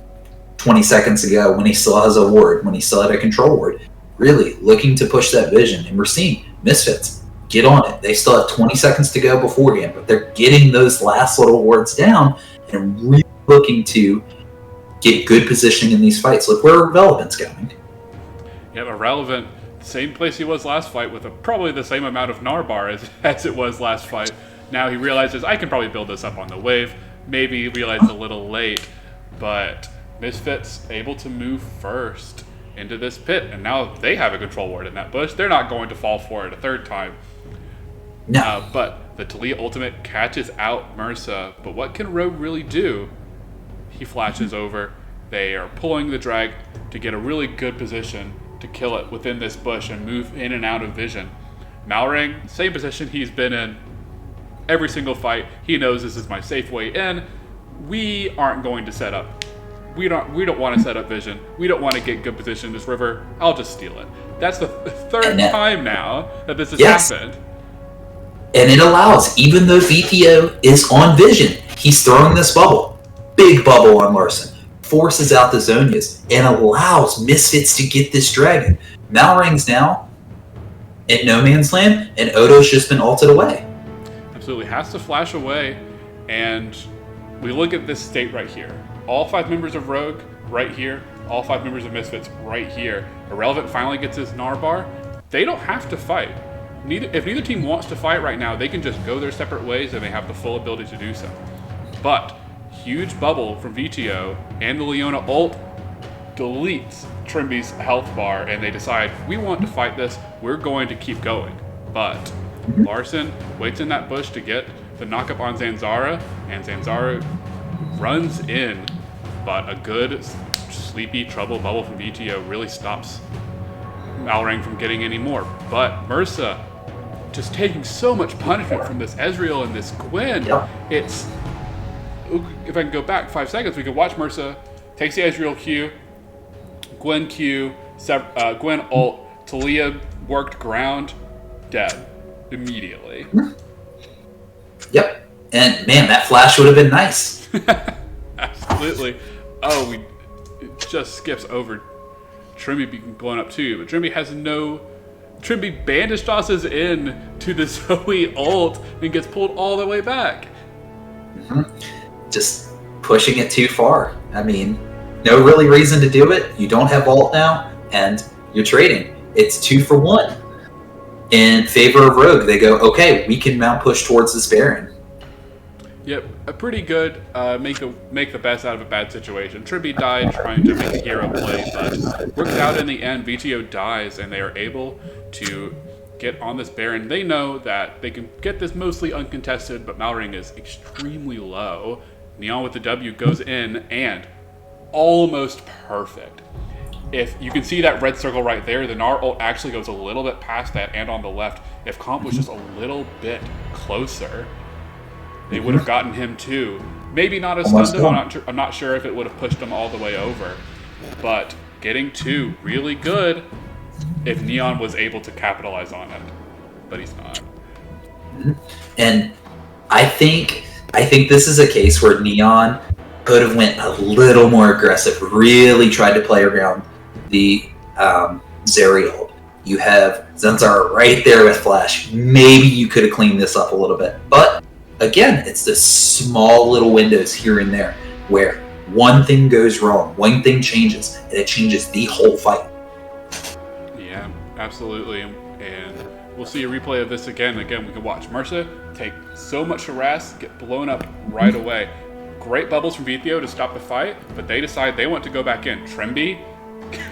20 seconds ago when he still has a ward, when he still had a control ward? really looking to push that vision. And we're seeing Misfits get on it. They still have 20 seconds to go beforehand, but they're getting those last little wards down and really looking to get good positioning in these fights. Look where Relevant's going. Yeah, Irrelevant, same place he was last fight with probably the same amount of Narbar as it was last fight. Now he realizes, I can probably build this up on the wave. Maybe he realized a little late, but Misfits able to move first into this pit, and now they have a control ward in that bush. They're not going to fall for it a third time. No. But the Talia ultimate catches out Mursa, but what can Rogue really do? He flashes over. They are pulling the drag to get a really good position to kill it within this bush and move in and out of vision. Malrang, same position he's been in every single fight. He knows this is my safe way in. We aren't going to set up. We don't want to set up vision. We don't want to get good position in this river. I'll just steal it. That's the third time now that this has happened. And it allows, even though VTO is on vision, he's throwing this bubble. Big bubble on Larson. Forces out the Zonias and allows Misfits to get this dragon. Malrang's now in no man's land, and Odo's just been ulted away. Absolutely. Has to flash away, and we look at this state right here. All 5 members of Rogue right here. All 5 members of Misfits right here. Irrelevant finally gets his Narbar. They don't have to fight. If neither team wants to fight right now, they can just go their separate ways and they have the full ability to do so. But huge bubble from VTO, and the Leona ult deletes Trimby's health bar, and they decide, we want to fight this, we're going to keep going. But Larson waits in that bush to get the knockup on Zanzara, and Zanzara runs in, but a good sleepy trouble bubble from VTO really stops Malrang from getting any more. But Mursa just taking so much punishment from this Ezreal and this Gwen. It's, if I can go back 5 seconds, we could watch Mursa takes the Ezreal Q, Gwen Q, Gwen ult, Talia worked ground, dead immediately. Yep. And man, that flash would have been nice. Absolutely. Oh, it just skips over Trimby being blown up too, but Trimby has no... Trimby bandage tosses in to the Zoe ult and gets pulled all the way back. Just pushing it too far. I mean, no really reason to do it. You don't have ult now, and you're trading. It's 2 for 1. In favor of Rogue, they go, okay, we can now push towards this Baron. Yep, a pretty good make the best out of a bad situation. Trimby died trying to make a hero play, but works out in the end. VTO dies, and they are able to get on this Baron. They know that they can get this mostly uncontested, but Malrang is extremely low. Neon with the W goes in, and almost perfect. If you can see that red circle right there, the Gnar ult actually goes a little bit past that and on the left. If Comp was just a little bit closer, they would have gotten him too. Maybe not as stunned him. I'm not sure if it would have pushed him all the way over. But getting 2, really good if Neon was able to capitalize on it. But he's not. And I think this is a case where Neon could have went a little more aggressive, really tried to play around the Zerial. You have Zanzara right there with Flash. Maybe you could have cleaned this up a little bit. But again, it's the small little windows here and there where one thing goes wrong, one thing changes, and it changes the whole fight. Yeah, absolutely. And we'll see a replay of this again. Again, we can watch Mursa take so much harass, get blown up right away. Great bubbles from VTO to stop the fight, but they decide they want to go back in. Trimby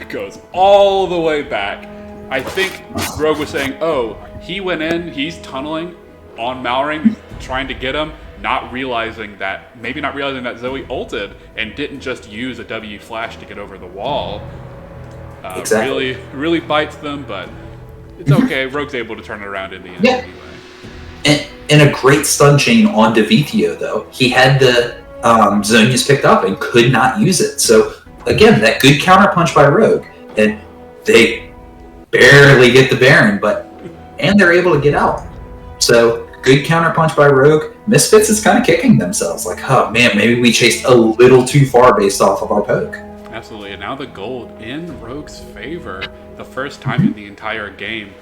goes all the way back. I think Rogue was saying, oh, he went in, he's tunneling on Malrang, trying to get him, maybe not realizing that Zoe ulted and didn't just use a W flash to get over the wall. Exactly. Really bites them, but it's okay. Rogue's able to turn it around in the end anyway. And a great stun chain onto VTO, though. He had the Zonias picked up and could not use it. So, again, that good counterpunch by Rogue. And they barely get the Baron, and they're able to get out. So, good counterpunch by Rogue. Misfits is kind of kicking themselves. Like, oh man, maybe we chased a little too far based off of our poke. Absolutely, and now the gold in Rogue's favor, the first time in the entire game.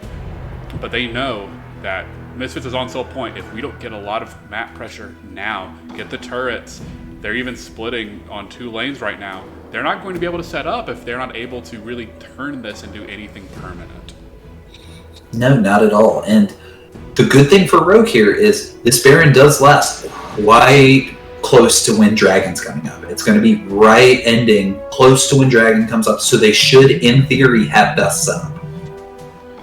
But they know that Misfits is on sole point. If we don't get a lot of map pressure now, get the turrets, they're even splitting on 2 lanes right now. They're not going to be able to set up if they're not able to really turn this into anything permanent. No, not at all. And the good thing for Rogue here is this Baron does last quite close to when Dragon's coming up. It's going to be right ending close to when Dragon comes up, so they should, in theory, have best setup.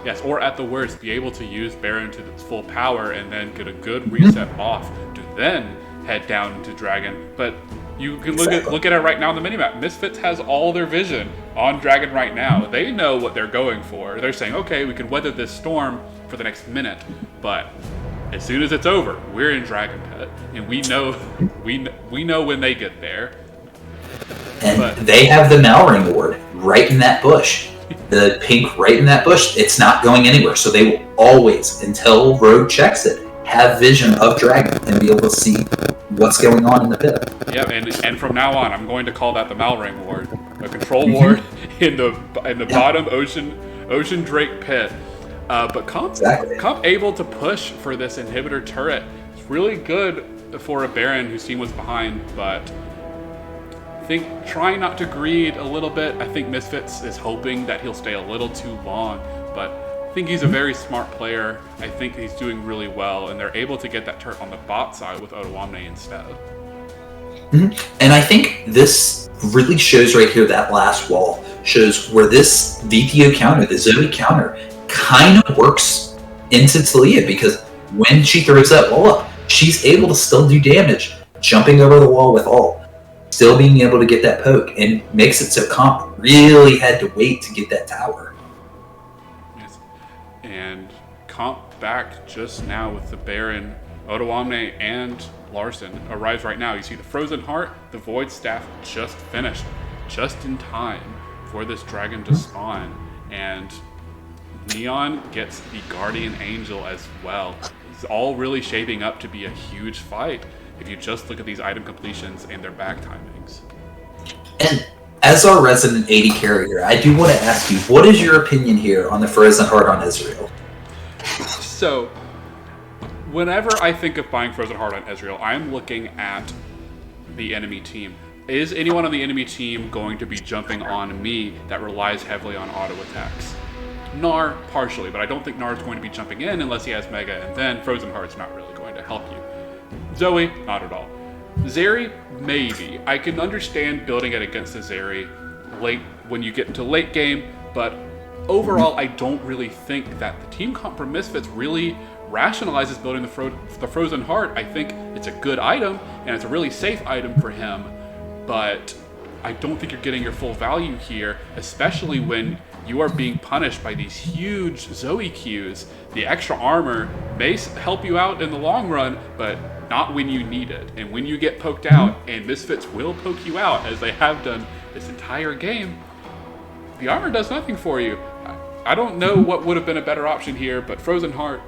Yes, or at the worst, be able to use Baron to its full power and then get a good reset off to then head down into Dragon. But you can look at it right now on the minimap. Misfits has all their vision on Dragon right now. They know what they're going for. They're saying, okay, we can weather this storm for the next minute, but as soon as it's over, we're in Dragon Pit, and we know when they get there. And they have the Malring ward right in that bush. The pink right in that bush. It's not going anywhere, so they will always, until Rogue checks it, have vision of Dragon and be able to see what's going on in the pit. Yeah, and from now on, I'm going to call that the Malring ward, a control ward in the bottom Ocean Drake pit. But Comp able to push for this inhibitor turret. It's really good for a Baron whose team was behind, but I think trying not to greed a little bit. I think Misfits is hoping that he'll stay a little too long, but I think he's a very smart player. I think he's doing really well, and they're able to get that turret on the bot side with Otoamne instead. And I think this really shows right here, that last wall shows where this VPO counter, the Zoe counter, kind of works into Talia, because when she throws that wall up, she's able to still do damage, jumping over the wall with ult, still being able to get that poke, and makes it so Comp really had to wait to get that tower. Yes. And Comp back just now with the Baron, Otoamne, and Larson arrives right now. You see the Frozen Heart, the Void Staff just finished, just in time for this dragon to spawn, and Neon gets the Guardian Angel as well. It's all really shaping up to be a huge fight if you just look at these item completions and their back timings. And as our resident 80 carrier, I do want to ask you, what is your opinion here on the Frozen Heart on Ezreal? So, whenever I think of buying Frozen Heart on Ezreal, I'm looking at the enemy team. Is anyone on the enemy team going to be jumping on me that relies heavily on auto attacks? Gnar, partially, but I don't think Gnar is going to be jumping in unless he has Mega, and then Frozen Heart's not really going to help you. Zoe, not at all. Zeri, maybe. I can understand building it against a Zeri late when you get into late game, but overall, I don't really think that the team comp for Misfits really rationalizes building the Frozen Heart. I think it's a good item, and it's a really safe item for him, but I don't think you're getting your full value here, especially when you are being punished by these huge Zoe Qs. The extra armor may help you out in the long run, but not when you need it. And when you get poked out, and Misfits will poke you out, as they have done this entire game, the armor does nothing for you. I don't know what would have been a better option here, but Frozen Heart,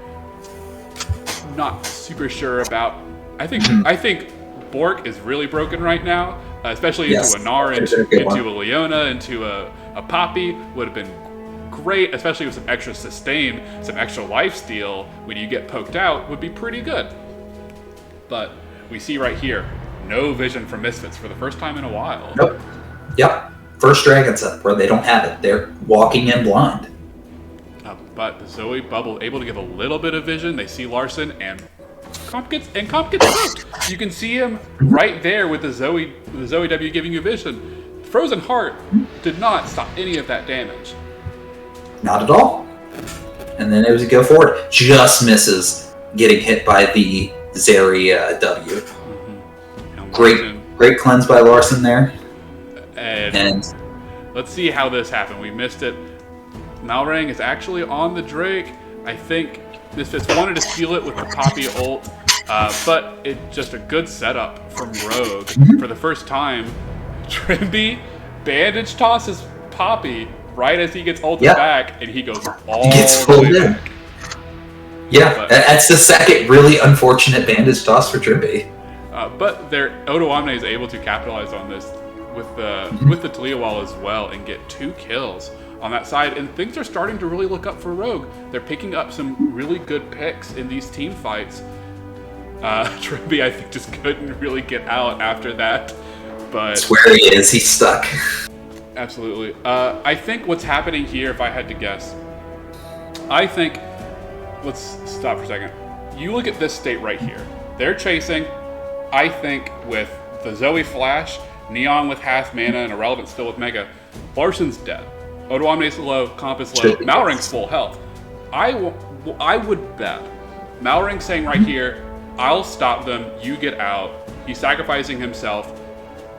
not super sure about. I think Bork is really broken right now, especially into a Gnar, into a Leona, into a Poppy. Would have been great, especially with some extra sustain, some extra lifesteal when you get poked out, would be pretty good. But we see right here, no vision from Misfits for the first time in a while. Nope. Yep. First Dragon set where they don't have it. They're walking in blind. But the Zoe bubble able to give a little bit of vision. They see Larson, and Comp gets poked. You can see him right there with the Zoe W giving you vision. Frozen Heart did not stop any of that damage. Not at all. And then it was a go forward. Just misses getting hit by the Zeri W. Great cleanse by Larson there. And let's see how this happened. We missed it. Malrang is actually on the Drake. I think Misfits wanted to steal it with the Poppy ult, but it's just a good setup from Rogue. For the first time, Trimby bandage tosses Poppy right as he gets ulted back, and he goes all the way back. Yeah, that's the second really unfortunate bandage toss for Trimby. But Otoamne is able to capitalize on this with the Talia wall as well and get 2 kills on that side. And things are starting to really look up for Rogue. They're picking up some really good picks in these team fights. Trimby, I think, just couldn't really get out after that. But that's where he is. He's stuck. Absolutely. I think what's happening here, if I had to guess, I think, let's stop for a second. You look at this state right here. They're chasing, I think, with the Zoe Flash, Neon with half mana, and Irrelevant still with Mega. Larson's dead. Odoamne's low, Comp is low, Malring's full health. I would bet Malring's saying right here, I'll stop them, you get out. He's sacrificing himself.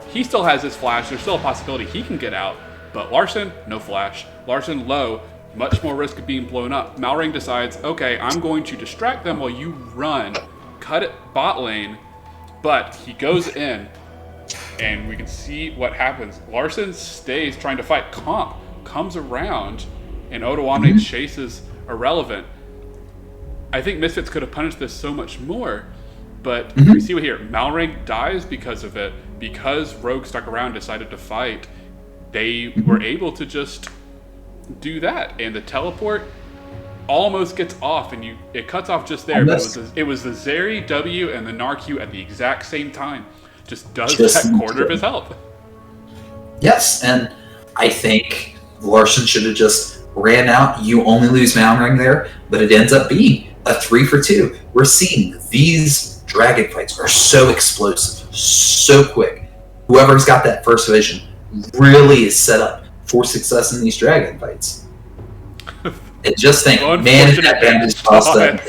He still has his flash. There's still a possibility he can get out. But Larson, no flash. Larson low, much more risk of being blown up. Malring decides, okay, I'm going to distract them while you run, cut it bot lane. But he goes in, and we can see what happens. Larson stays trying to fight. Comp comes around, and Odoamne chases Irrelevant. I think Misfits could have punished this so much more. But we see here, Malring dies because of it. Because Rogue stuck around, decided to fight, they were able to just do that. And the teleport almost gets off, and it cuts off just there. But it was the Zeri W and the Narq at the exact same time. Just does that quarter of his health. Yes, and I think Larson should have just ran out. You only lose Malring there, but it ends up being a 3 for 2. We're seeing these dragon fights are so explosive, so quick. Whoever's got that first vision really is set up for success in these dragon fights. And just think, man, that bandage tossed up.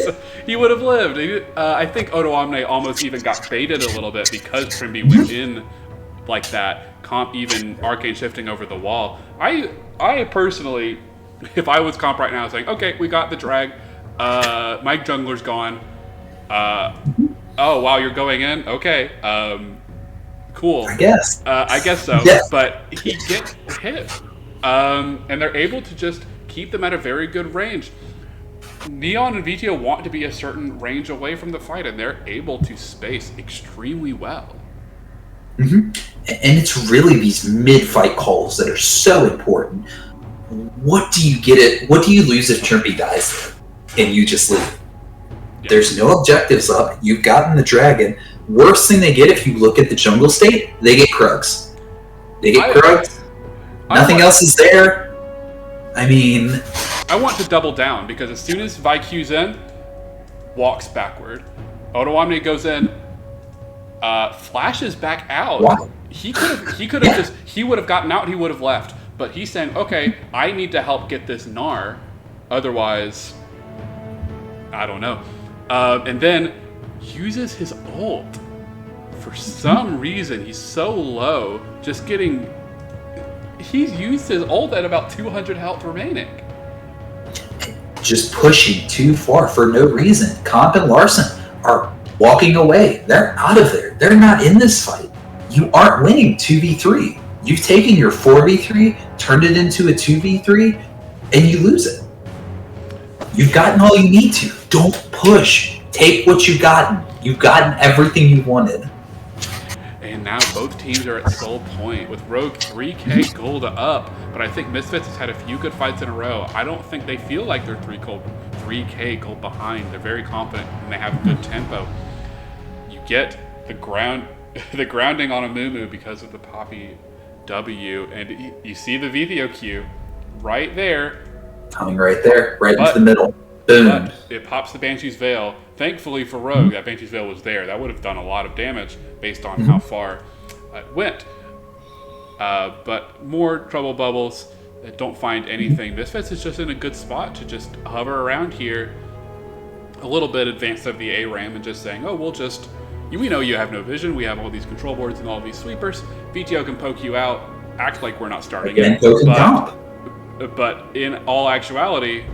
He would have lived. I think Odoamne almost even got baited a little bit because Trimby went in like that. Comp even arcane shifting over the wall. I personally, if I was Comp right now, saying, okay, we got the drag. My jungler's gone. Oh, wow, you're going in? Okay. Cool. I guess. I guess so. Yeah. But he gets hit. And they're able to just keep them at a very good range. Neon and VTO want to be a certain range away from the fight, and they're able to space extremely well. And it's really these mid-fight calls that are so important. What do you lose if Trimby dies and you just leave? Yeah. There's no objectives up. You've gotten the dragon. Worst thing they get if you look at the jungle state, they get Krugs. Nothing else is there. I mean, I want to double down because as soon as Vyq's in, walks backward. Odoamne goes in, flashes back out. Wow. He could have he would have gotten out, he would have left. But he's saying, okay, I need to help get this Gnar. Otherwise, I don't know. And then uses his ult. For some reason, he's so low, just getting... He's used his ult at about 200 health remaining. Just pushing too far for no reason. Comp and Larson are walking away. They're out of there. They're not in this fight. You aren't winning 2v3. You've taken your 4v3, turned it into a 2v3, and you lose it. You've gotten all you need to. Don't push. Take what you've gotten. You've gotten everything you wanted. And now both teams are at soul point with Rogue 3k gold up, but I think Misfits has had a few good fights in a row. I don't think they feel like they're 3k gold behind. They're very confident and they have good tempo. You get the grounding on a Moo because of the Poppy W, and you see the VTO queue right there. Coming right there, right into the middle. Boom. But it pops the Banshee's Veil. Thankfully for Rogue, that Banshee's Veil was there. That would have done a lot of damage based on how far it went. But more trouble bubbles that don't find anything. Misfits is just in a good spot to just hover around here a little bit advanced of the ARAM and just saying, oh, we know you have no vision. We have all these control boards and all these sweepers. VTO can poke you out, act like we're not starting it. But in all actuality,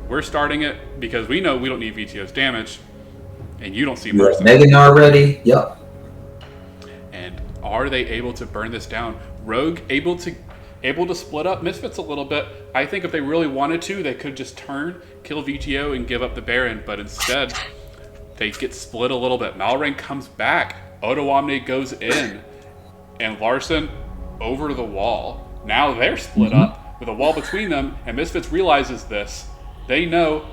we're starting it because we know we don't need VTO's damage, and you don't see Mercy. Mega Gnar ready? Yep. And are they able to burn this down? Rogue able to split up Misfits a little bit. I think if they really wanted to, they could just turn, kill VTO, and give up the Baron. But instead, they get split a little bit. Malring comes back. Odoamne goes in, and Larson over to the wall. Now they're split up with a wall between them, and Misfits realizes this. They know,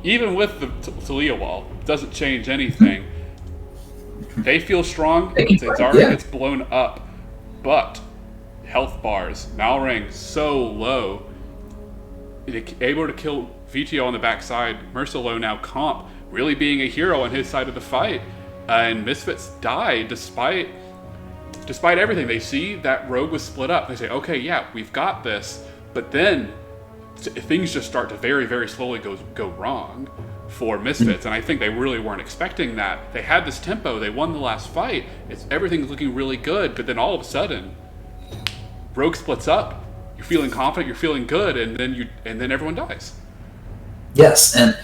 even with the Talia wall, it doesn't change anything. They feel strong. Zara gets blown up, but health bars. Malrang so low, able to kill VTO on the backside. Mercillo now comp, really being a hero on his side of the fight, and Misfits die despite everything. They see that Rogue was split up. They say, okay, yeah, we've got this, but then things just start to very, very slowly go wrong for Misfits, and I think they really weren't expecting that. They had this tempo, they won the last fight, everything's looking really good, but then all of a sudden, Rogue splits up. You're feeling confident, you're feeling good, and then everyone dies. Yes, and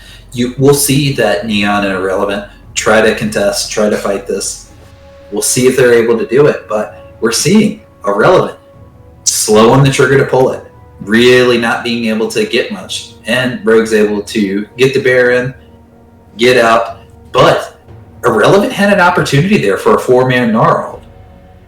we'll see that Neon and Irrelevant try to contest, try to fight this. We'll see if they're able to do it, but we're seeing Irrelevant slow on the trigger to pull it, really not being able to get much, and Rogue's able to get the Baron, get out, but Irrelevant had an opportunity there for a 4-man Gnarl,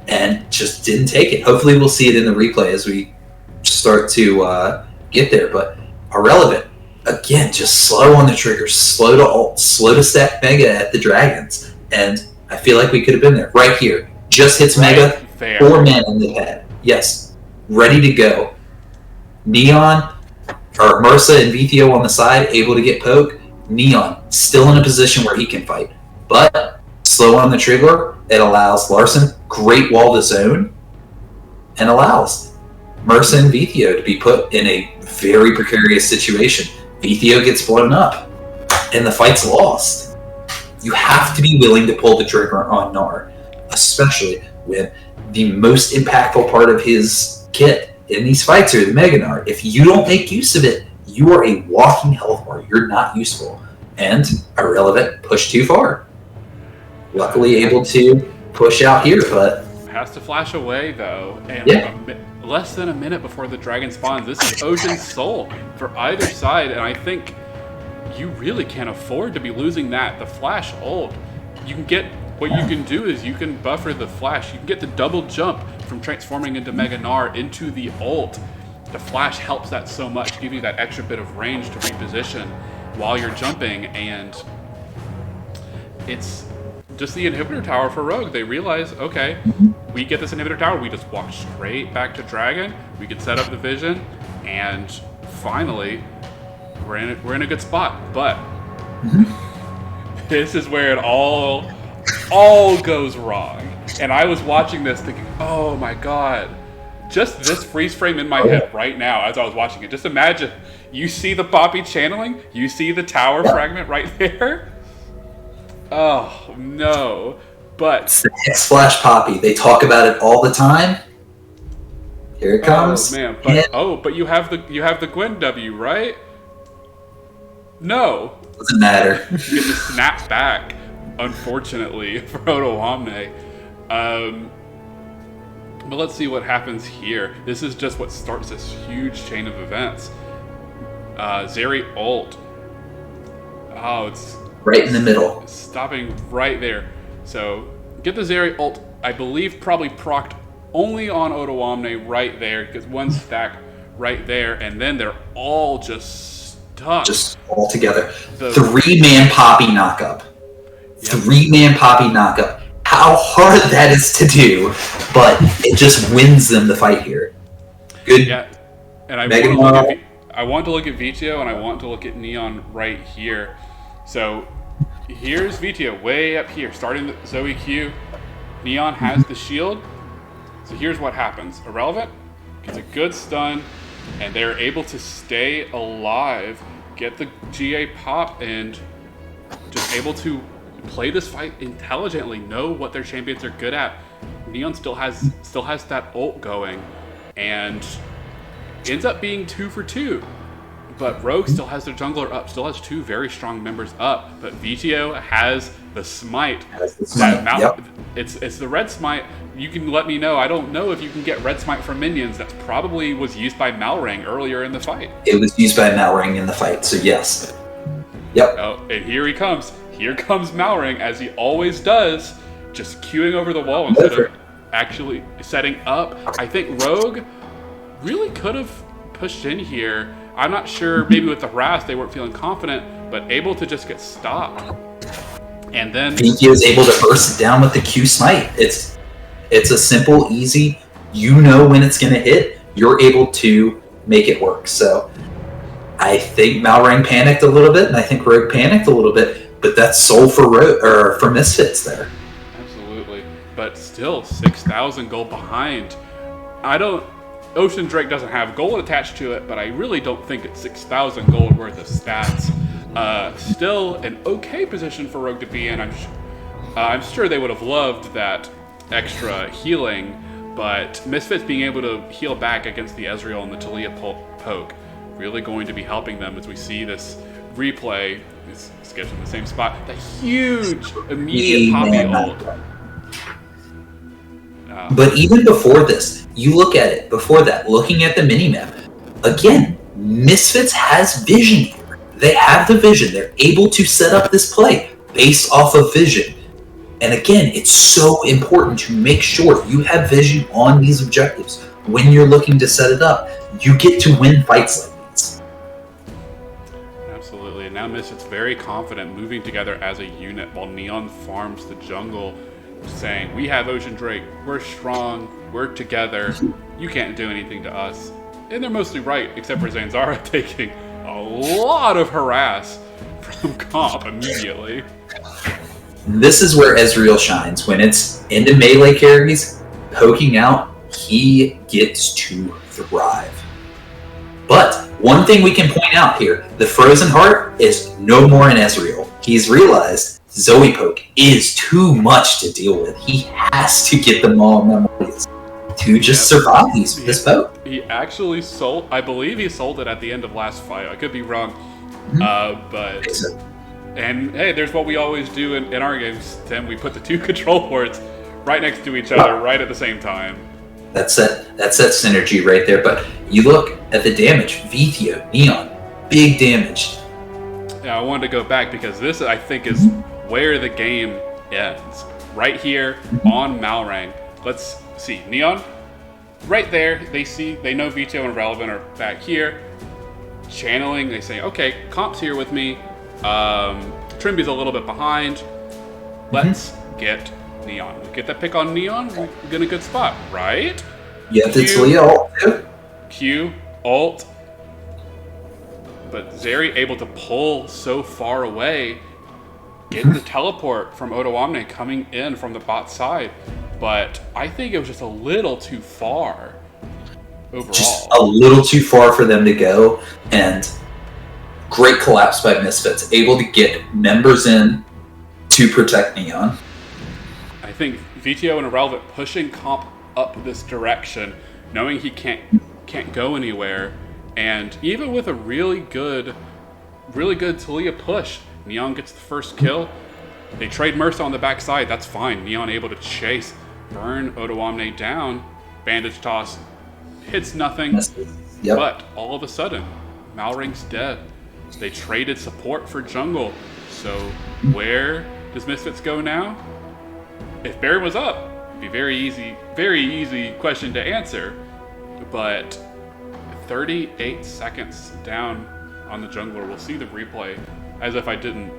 and just didn't take it. Hopefully we'll see it in the replay as we start to get there, but Irrelevant, again, just slow on the trigger, slow to ult, slow to stack Mega at the Dragons, and I feel like we could have been there. Right here, just hits Mega, 4 men in the head. Yes, ready to go. Neon, or Mersa and VTO on the side, able to get poke. Neon, still in a position where he can fight, but slow on the trigger, it allows Larson, great wall to zone, and allows Mersa and VTO to be put in a very precarious situation. VTO gets blown up, and the fight's lost. You have to be willing to pull the trigger on Gnar, especially when the most impactful part of his kit in these fights are the Mega Gnar. If you don't make use of it, you are a walking health bar. You're not useful. And Irrelevant pushed too far. Luckily able to push out here, but has to flash away though, and less than a minute before the dragon spawns. This is Ocean's Soul for either side, and I think you really can't afford to be losing that. The flash ult, you can get, what you can do is you can buffer the flash. You can get the double jump from transforming into Mega Gnar into the ult. The flash helps that so much, giving you that extra bit of range to reposition while you're jumping, and it's just the inhibitor tower for Rogue. They realize, okay, we get this inhibitor tower, we just walk straight back to Dragon, we can set up the vision, and finally, we're in a good spot. But this is where it all goes wrong. And I was watching this thinking, oh my god, just this freeze frame in my head right now as I was watching it. Just imagine, you see the Poppy channeling, you see the tower fragment right there. Oh no, but it's the X-Flash Poppy. They talk about it all the time. Here it comes. Oh man, but you have the Gwen W, right? No. Doesn't matter. You get to snap back, unfortunately, for Odo Omne. But let's see what happens here. This is just what starts this huge chain of events. Zeri ult. Oh, it's right in the middle. Stopping right there. So, get the Zeri ult, I believe, probably procced only on Odo Omne right there, because one stack right there, and then they're all just stuck. Just all together. 3-man Poppy knockup. 3-man Poppy knockup. How hard that is to do, but it just wins them the fight here. Good. Yeah, and I want to look at VTO, and I want to look at Neon right here. So here's VTO way up here, starting the Zoe Q. Neon has the shield. So here's what happens. Irrelevant gets a good stun, and they're able to stay alive, get the GA pop, and just able to play this fight intelligently, know what their champions are good at. Neon still has that ult going, and ends up being 2 for 2. But Rogue still has their jungler up, still has 2 very strong members up. But VTO has the smite. It's the red smite. You can let me know. I don't know if you can get red smite from minions. That probably was used by Malrang earlier in the fight. It was used by Malrang in the fight, so yes. Yep. Oh, and here he comes. Here comes Malrang, as he always does, just queuing over the wall instead of actually setting up. I think Rogue really could have pushed in here. I'm not sure, maybe with the harass they weren't feeling confident, but able to just get stopped. And then he was able to burst it down with the Q smite. It's a simple, easy, you know when it's going to hit, you're able to make it work. So I think Malrang panicked a little bit, and I think Rogue panicked a little bit, but that's soul for Misfits there. Absolutely. But still, 6,000 gold behind. Ocean Drake doesn't have gold attached to it, but I really don't think it's 6,000 gold worth of stats. Still an okay position for Rogue to be in. I'm sure they would have loved that extra healing, but Misfits being able to heal back against the Ezreal and the Talia poke really going to be helping them as we see this replay. This skips in the same spot. That huge immediate Poppy ult. But even before this, you look at it, before that, looking at the minimap, again, Misfits has vision here. They have the vision. They're able to set up this play based off of vision. And again, it's so important to make sure you have vision on these objectives. When you're looking to set it up, you get to win fights like these. Absolutely. And now Misfits very confident moving together as a unit while Neon farms the jungle, saying, we have Ocean Drake, we're strong, we're together, you can't do anything to us. And they're mostly right, except for Zanzara taking a lot of harass from Comp immediately. This is where Ezreal shines. When it's into melee carries, poking out, he gets to thrive. But one thing we can point out here, the Frozen Heart is no more in Ezreal. He's realized Zoe poke is too much to deal with. He has to get them all memories to just survive this poke. He actually sold, I believe he sold it at the end of last fight. I could be wrong. But... And hey, there's what we always do in our games, Tim. We put the two control ports right next to each other, right at the same time. That's that synergy right there. But you look at the damage. Vethio, Neon, big damage. Yeah, I wanted to go back because this, I think, is where the game ends. Right here on Malrang. Let's see. Neon, right there. They know Vethio and Relevant are back here. Channeling, they say, okay, Comp's here with me. Trimby's a little bit behind. Let's get Neon. We get that pick on Neon, we get a good spot, right? Yeah, it's Leo. Q, ult. But Zeri able to pull so far away, get the teleport from Odoamne coming in from the bot side. But I think it was just a little too far overall. Just a little too far for them to go, and great collapse by Misfits, able to get members in to protect Neon. I think Vethio and Irrelevant pushing Comp up this direction, knowing he can't go anywhere, and even with a really good Talia push, Neon gets the first kill. They trade Mercy on the backside, that's fine. Neon able to chase, burn Odoamne down, bandage toss, hits nothing, but all of a sudden, Malrang's dead. They traded support for jungle. So where does Misfits go now? If Baron was up, it'd be very easy question to answer. But 38 seconds down on the jungler. We'll see the replay as if I didn't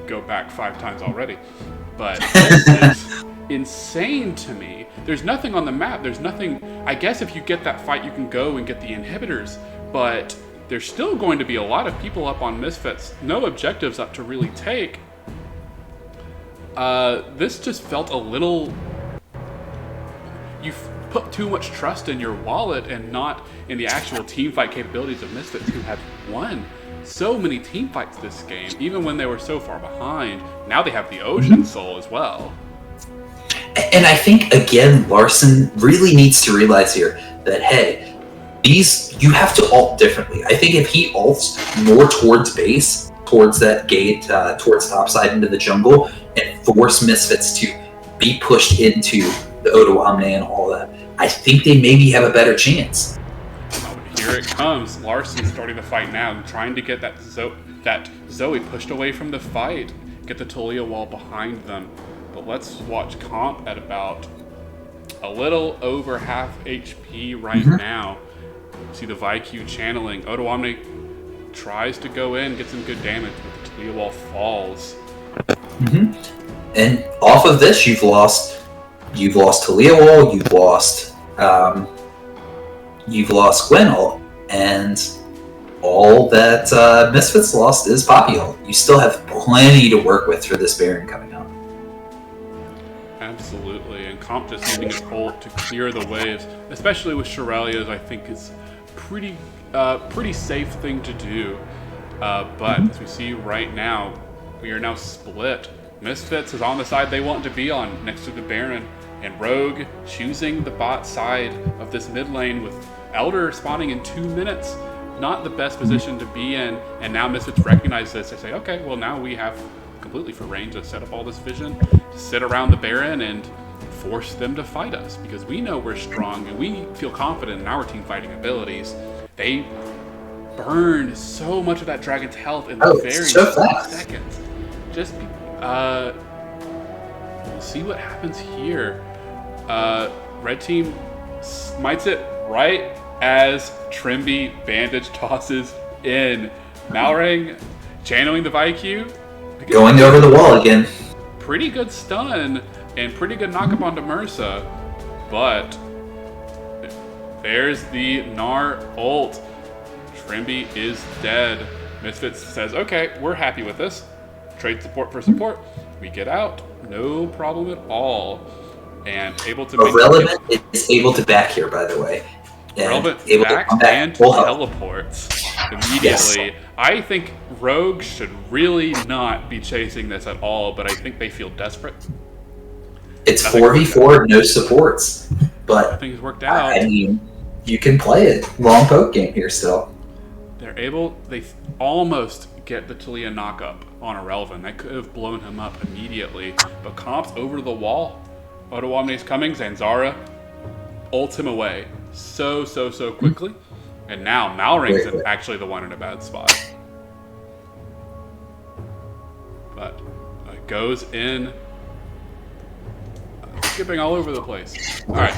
go back 5 times already. But this is insane to me. There's nothing on the map. There's nothing. I guess if you get that fight, you can go and get the inhibitors. But there's still going to be a lot of people up on Misfits. No objectives up to really take. This just felt a little... You've put too much trust in your wallet and not in the actual teamfight capabilities of Misfits, who have won so many teamfights this game, even when they were so far behind. Now they have the Ocean Soul as well. And I think, again, Larson really needs to realize here that, hey, you have to ult differently. I think if he ults more towards base, towards that gate, towards topside into the jungle, and force Misfits to be pushed into the Odoamne and all that, I think they maybe have a better chance. Oh, here it comes. Larson's starting to fight now, trying to get that Zoe pushed away from the fight, get the Talia wall behind them. But let's watch Comp at about a little over half HP right now. See the Vaiku channeling. Otoamne tries to go in, get some good damage, but the Talia wall falls. And off of this, you've lost Talia wall, you've lost Gwenol, and all that Misfits lost is Poppyhole. You still have plenty to work with for this Baron coming up. Absolutely, and Comp just using his ult to clear the waves, especially with Shirelia's, I think is pretty safe thing to do. But as we see right now, we are now split. Misfits is on the side they want to be on, next to the Baron, and Rogue choosing the bot side of this mid lane with Elder spawning in 2 minutes. Not the best position to be in, and now Misfits recognize this. They say, okay, well now we have completely free range to set up all this vision, to sit around the Baron and force them to fight us, because we know we're strong and we feel confident in our team fighting abilities. They burned so much of that dragon's health in the very seconds. Just we'll see what happens here. Red team smites it right as Trimby bandage tosses in. Malrang channeling the Vaiku. Going over the wall again. Pretty good stun and pretty good knockup onto Mersa. But there's the Gnar ult. Trimby is dead. Misfits says, okay, we're happy with this. Trade support for support. We get out. No problem at all. And able to make Irrelevant is able to back here, by the way. Relevant back and teleports immediately. Yes. I think Rogue should really not be chasing this at all, but I think they feel desperate. It's 4v4, no supports. But nothing's worked out. I mean, you can play it. Long poke game here still. They almost get the Talia knockup on Irrelevant. That could have blown him up immediately. But Comp's over the wall. Otoamne's coming. Zanzara ults him away so quickly. And now Malrang's actually the one in a bad spot. But goes in. Skipping all over the place. Alright.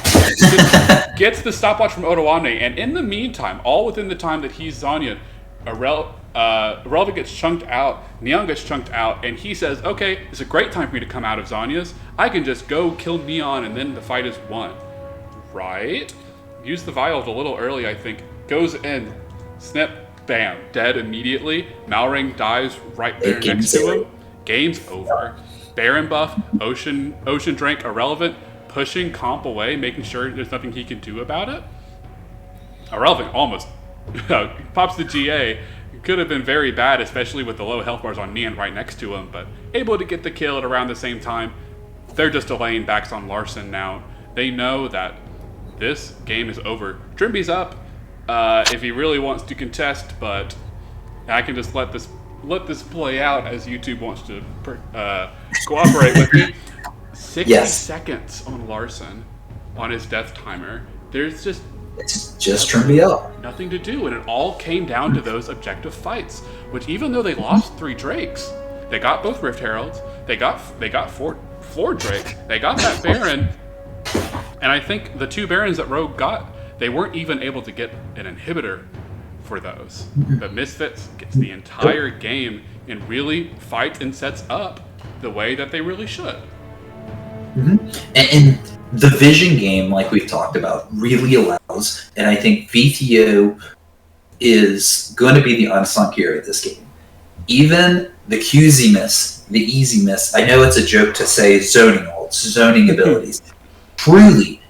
Gets the stopwatch from Otoamne, and in the meantime, all within the time that he's Zanya, Irrelevant gets chunked out, Neon gets chunked out, and he says, okay, it's a great time for me to come out of Zanya's. I can just go kill Neon and then the fight is won. Right? Used the vials a little early, I think. Goes in. Snip. Bam. Dead immediately. Malrang dies right there next to him. Game's over. Baron buff, Ocean Drink, Irrelevant, pushing Comp away, making sure there's nothing he can do about it. Irrelevant almost pops the GA. It could have been very bad, especially with the low health bars on Neon right next to him, but able to get the kill at around the same time. They're just delaying backs on Larson now. They know that this game is over. Trimby's up if he really wants to contest, but I can just let this play out as YouTube wants to cooperate with me. 60 seconds on Larson on his death timer. There's just Trimby up. Nothing to do, and it all came down to those objective fights. Which, even though they lost 3 Drakes, they got both Rift Heralds. They got 4 Drakes. They got that Baron, and I think the 2 Barons that Rogue got, they weren't even able to get an inhibitor for those. But Misfits gets the entire game and really fights and sets up the way that they really should. And the vision game, like we've talked about, really allows, and I think VTO is going to be the unsung hero of this game. Even the QZ miss, the easy miss, I know it's a joke to say zoning ults, zoning abilities, truly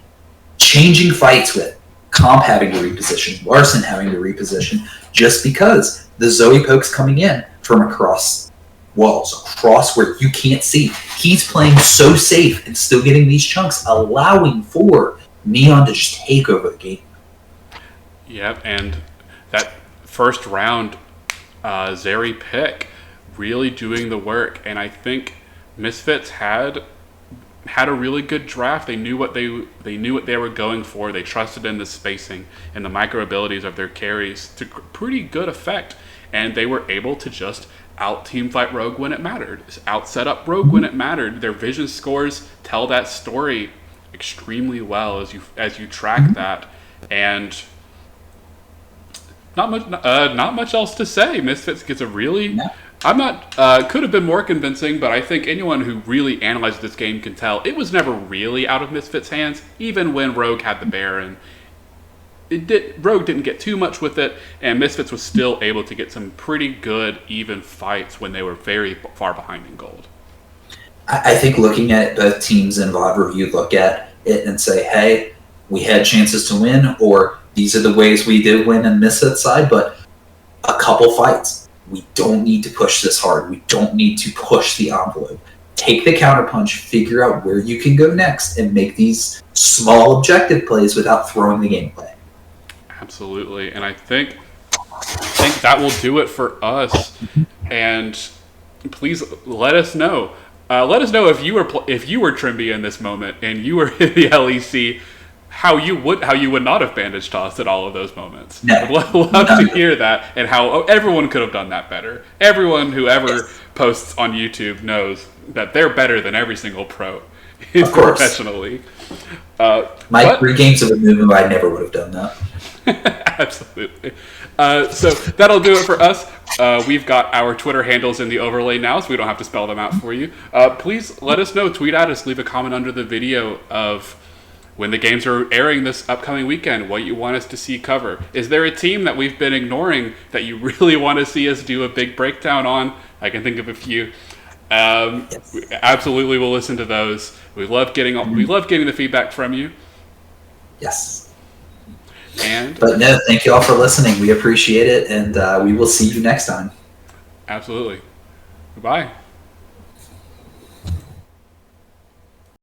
changing fights with Comp having to reposition, Larson having to reposition, just because the Zoe poke's coming in from across walls, across where you can't see. He's playing so safe and still getting these chunks, allowing for Neon to just take over the game. Yep, and that first round Zeri pick really doing the work, and I think Misfits had a really good draft. They knew what they were going for. They trusted in the spacing and the micro abilities of their carries to pretty good effect, and they were able to just out team fight Rogue when it mattered, out set up Rogue when it mattered. Their vision scores tell that story extremely well as you track that, and not much else to say. Misfits gets a really. No. I'm not. Could have been more convincing, but I think anyone who really analyzed this game can tell it was never really out of Misfits' hands. Even when Rogue had the Baron, Rogue didn't get too much with it, and Misfits was still able to get some pretty good, even fights when they were very far behind in gold. I think looking at both teams in VOD review, look at it and say, hey, we had chances to win, or these are the ways we did win in Misfits side, but a couple fights. We don't need to push this hard. We don't need to push the envelope. Take the counterpunch, figure out where you can go next, and make these small objective plays without throwing the gameplay. Absolutely, and I think that will do it for us. And please let us know. Let us know if you were Trimby in this moment and you were in the LEC, how you would not have bandage tossed at all of those moments. No. I'd love to hear that, and how everyone could have done that better. Everyone who ever posts on YouTube knows that they're better than every single pro in the professional league. My 3 games of a Mumu, I never would have done that. Absolutely. So that'll do it for us. We've got our Twitter handles in the overlay now, so we don't have to spell them out for you. Please let us know. Tweet at us. Leave a comment under the video of when the games are airing this upcoming weekend, what you want us to see cover. Is there a team that we've been ignoring that you really want to see us do a big breakdown on? I can think of a few. Yes. We absolutely will listen to those. We love getting the feedback from you. Yes. But no, thank you all for listening. We appreciate it, and we will see you next time. Absolutely. Goodbye.